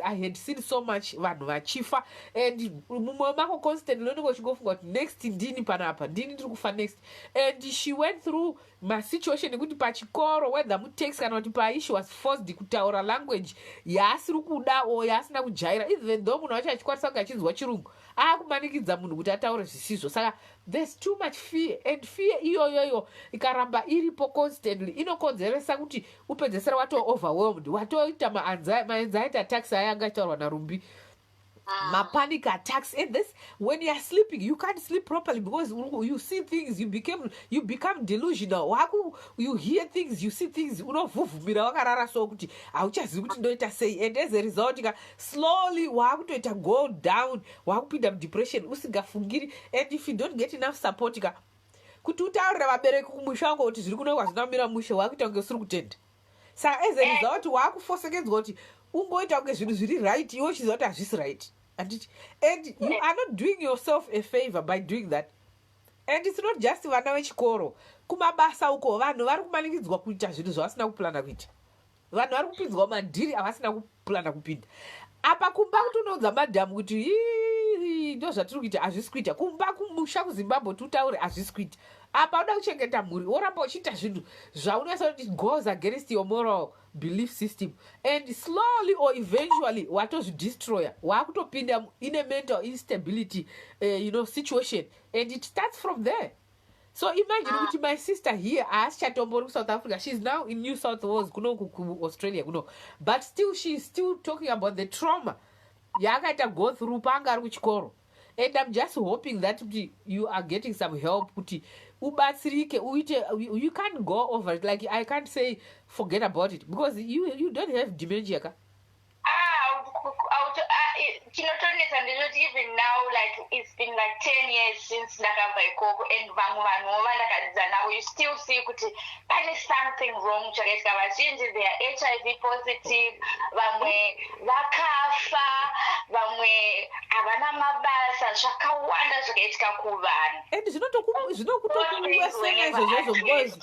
I had seen so much vanhu vachifa, and mumwe mako constantly unenge uchingofunga kuti next ndini panapa ndini ndiri kufa next. And she went through my situation yekuti pachikoro whether mutext kana kuti pai she was forced kutaura language yaasiri kuda o yaasina kujaira, even though munhu wacho achikwanisa kunge achinzwa chirungu akumanikidza munhu kuti ataure zvisizvo. Saka there's too much fear, and fear iyoyoyo ikaramba iripo constantly inokonzeresa kuti upedzesera wato overwhelmed, watoita ma-anxiety attacks aya angataurwa narumbi, panic attacks. And this, when you are sleeping you can't sleep properly because you see things, you become delusional. You hear things, you see things, unovhuvhumira wakarara so kuti hauchazivi kuti ndoita sei, and as a result slowly wakutoita go down, wakupinda depression usingafungiri. And if you don't get enough support kuti utaurira vabereki kumusha wangu kuti zviri kunoikwa zvinamira mushe wakuita kunge usiri kutenda. Saka as a result wakufosekedzwa kuti ungoita kunge zvinhu zviri right, iwo chiziva kuti hazvisi right. And you are not doing yourself a favor by doing that. And it's not just vana vechikoro, kumabasa uko vanhu vari kumanikidzwa kuita zvinhu zvavasina kuplana kuita. Vanhu vari kupinzwa madhiri avasina kuplana kupinda. Apa kumba kuti unoudza madhamu kuti ndo zvatiri kuita hazvisi kuita, kumba kumusha kuZimbabwe tutaure hazvisi kuita. Apa uda kuchengeta mhuri woramba uchiita zvinhu zvaunasa kuti goes against your moral belief system, and slowly or eventually watozvidestroya, wakutopinda in a mental instability situation, and it starts from there. So imagine kuti my sister here aasichatombori South Africa, she's now in New South Wales kuno Australia kuno, but still she's still talking about the trauma yaakaita go through panga ari kuchikoro. And I'm just hoping that you are getting some help kuti ubatsirike uite, you can't go over it. Like I can't say forget about it because you don't have dementia ka. Chinotonetsa ndinoti even now, like it's been like 10 years since ndakabva ikoko, and vamwe vanhu vandakadzidza navo you still see kuti pane something wrong chakaitika. Vazhinji they are HIV positive, vamwe vakafa, vamwe havana mabasa, zvakawanda zvakaitika kuvanhu. And zvinokutokuwesena izvozvozvo because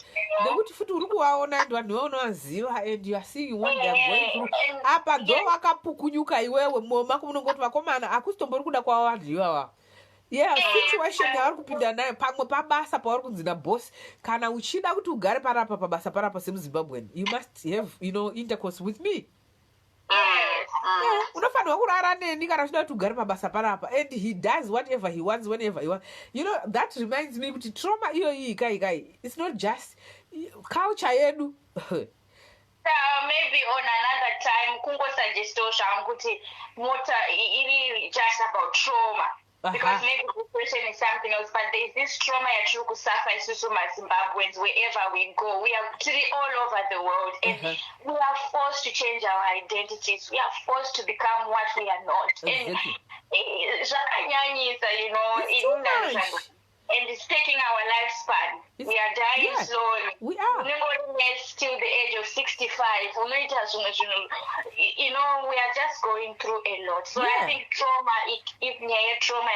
nekuti futi uri kuvaona and vanhu vaunovaziva, and you are seeing what they are going through. Apa dzo vakapukunyuka iwewe mumako munongoti vakomana hakusitombori kuda kwavo vanhu ivava. Yeah, situation yavari kupinda nayo pamwe pabasa pavari kunzi nabosi, kana uchida kuti ugare parapa pabasa parapa semuZimbabwean, you must have intercourse with me. Unofanirwa kurara neni kana uchida kuti ugare pabasa parapa, and he does whatever he wants whenever he wants. That reminds me kuti trauma iyoyi kai it's not just culture yedu. Maybe on another time kungosuggestion zvangu kuti mota iri just about trauma. Because maybe depression is something else, but there's this trauma yatiri kusuffer isusu maZimbabweans wherever we go. We are all over the world, and we are forced to change our identities. We are forced to become what we are not. And zvakanyanyisa, and it's taking our lifespan. We are dying slowly. We are. Till the age of 65. We are just going through a lot. So I think trauma, if trauma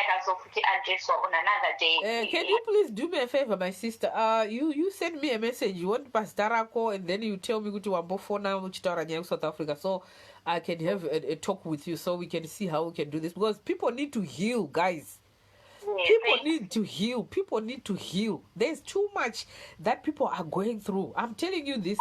can address on another day. Can you please do me a favor, my sister? You send me a message. You want Pastarako, and then you tell me to Wambofona, which South Africa, so I can have a talk with you, so we can see how we can do this, because people need to heal, guys. People need to heal. People need to heal. There's too much that people are going through. I'm telling you this.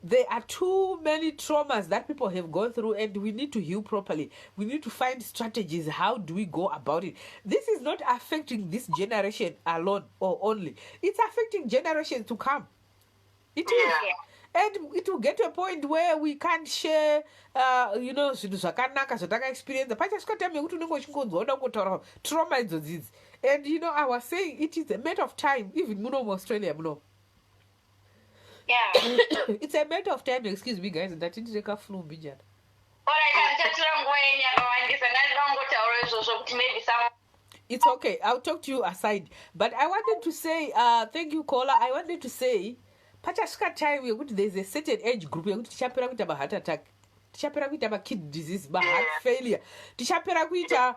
there are too many traumas that people have gone through, and we need to heal properly. We need to find strategies. How do we go about it? This is not affecting this generation alone or only. It's affecting generations to come. It is. And it will get to a point where we can't share, zvinhu zvakanaka zvatakaexperience. Pachasvika time yekuti unenge uchingonzwa kungotaura trauma idzodzi. And I was saying it is a matter of time, even muno muAustralia muno. Yeah. It's a matter of time, excuse me guys, that it's a flu bijana. It's okay, I'll talk to you aside. But I wanted to say, thank you, caller. I wanted to say, pachasvika time yekuti there's a certain age group yekuti tichapera kuita heart attack, tichapera kuita kidney disease, heart failure, tichapera kuita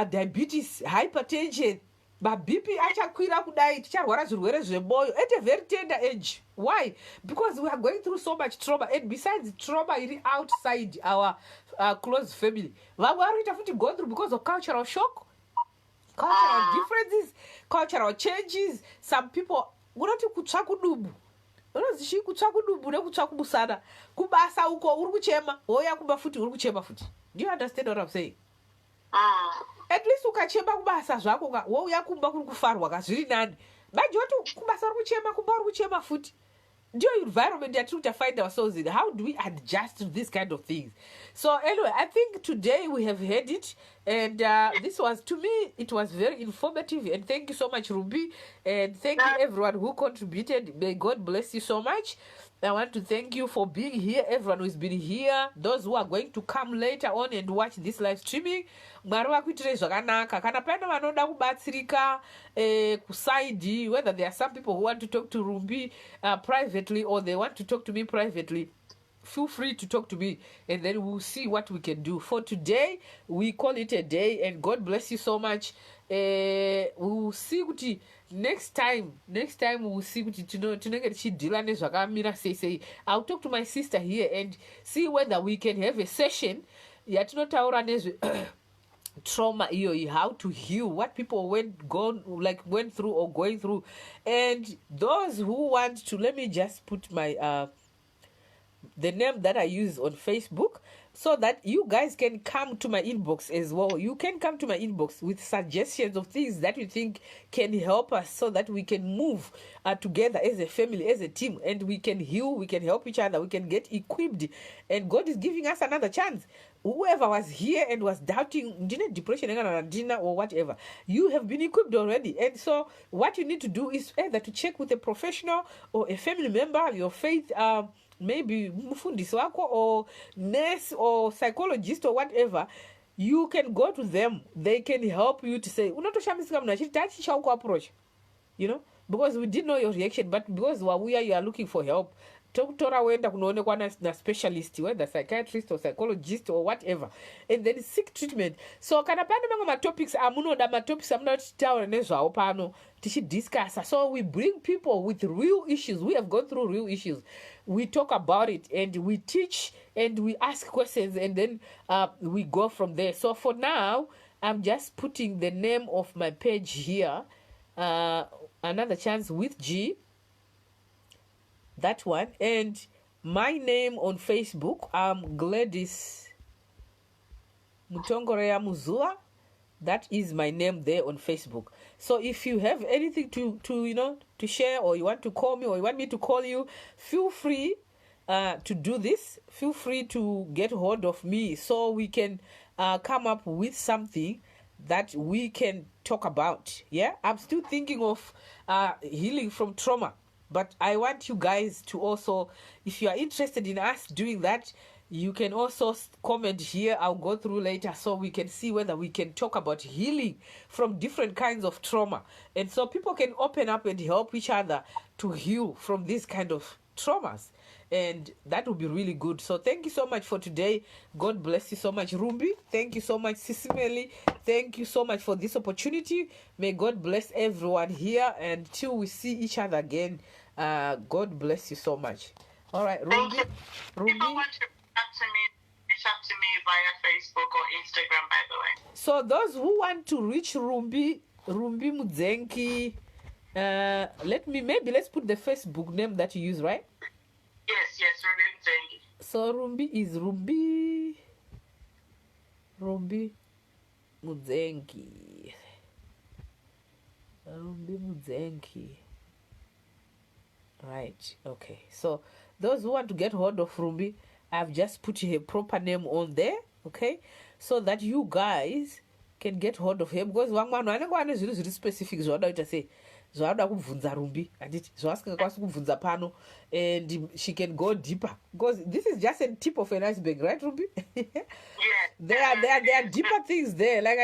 diabetes, hypertension, BP achakwira kudai, ticharwara zvirwere zvemwoyo at a very tender age. Why? Because we are going through so much trauma, and besides trauma it outside our close family, vamwe vari kuita futi go through because of cultural shock, cultural differences, cultural changes. Some people unoti kutsva kudubu, unozichi kutsva kudubu nekutsva kubusana, kubasa uko uri kuchema, woya kumba futi uri kuchema futi. Do you understand what I'm saying? At least ukachema kubasa zvako wouya kumba kuri kufarwa kazviri nani. Manje wati kubasa uri kuchema kumba uri kuchema futi. Your environment that we find ourselves in, how do we adjust to these kind of things? So anyway, I think today we have heard it, and this was, to me, it was very informative, and thank you so much, Ruby, and thank you everyone who contributed. May God bless you so much. I want to thank you for being here, everyone who's been here, those who are going to come later on and watch this live streaming. Mwari vakuitire zvakanaka. Kana pane vanoda kubatsirika kusaidi, whether there are some people who want to talk to Rumbi privately, or they want to talk to me privately, feel free to talk to me, and then we'll see what we can do. For today, we call it a day, and God bless you so much. We'll see what next time we'll see what tinenge tichidhila nezvakamira sei. I'll talk to my sister here and see whether we can have a session yatinotaura nezve trauma iyoyi, how to heal, what people went through or going through. And those who want to, let me just put my the name that I use on Facebook, so that you guys can come to my inbox as well. You can come to my inbox with suggestions of things that you think can help us, so that we can move together as a family, as a team, and we can heal, we can help each other, we can get equipped, and God is giving us another chance. Whoever was here and was doubting, depression or whatever, you have been equipped already. And so what you need to do is either to check with a professional or a family member, your faith, maybe mufundisi wako or nurse or psychologist or whatever. You can go to them. They can help you to say, approach, because we didn't know your reaction, but because you are looking for help, tokutora wenda kunoonekwa na specialist, whether psychiatrist or psychologist or whatever, and then seek treatment. So kana pane mamwe matopics amunoda, matopics amunoda titaura nezvawo pano tichidiscussa. So we bring people with real issues. We have gone through real issues. We talk about it, and we teach, and we ask questions, and then we go from there. So for now, I'm just putting the name of my page here, Another Chance with G, that one, and my name on Facebook, I'm Gladys Mutongorea Muzua. That is my name there on Facebook. So if you have anything to share, or you want to call me, or you want me to call you, feel free to do this. Feel free to get hold of me, so we can come up with something that we can talk about. Yeah, I'm still thinking of healing from trauma, but I want you guys to also, if you are interested in us doing that, you can also comment here. I'll go through later, so we can see whether we can talk about healing from different kinds of trauma, and so people can open up and help each other to heal from these kind of traumas. And that would be really good. So thank you so much for today. God bless you so much, Rumbi. Thank you so much, SIS MELLY. Thank you so much for this opportunity. May God bless everyone here. And till we see each other again, God bless you so much. All right, Rumbi. People want to reach out to me via Facebook or Instagram, by the way. So those who want to reach Rumbi Mudzenki, let's put the Facebook name that you use, right? Yes, Ruby So Rumbi is Rumbi Mudzengi. Rumbi Mudzengi. Right, okay. So those who want to get hold of Rumbi, I've just put her proper name on there, okay? So that you guys can get hold of her, because one is really specific. Zvaada say zvaada kubvunza Rumbi anditi zvasingakwanisi kubvunza pano, and she can go deeper, because this is just a tip of an iceberg, right Rumbi? Yeah. There are deeper things there, like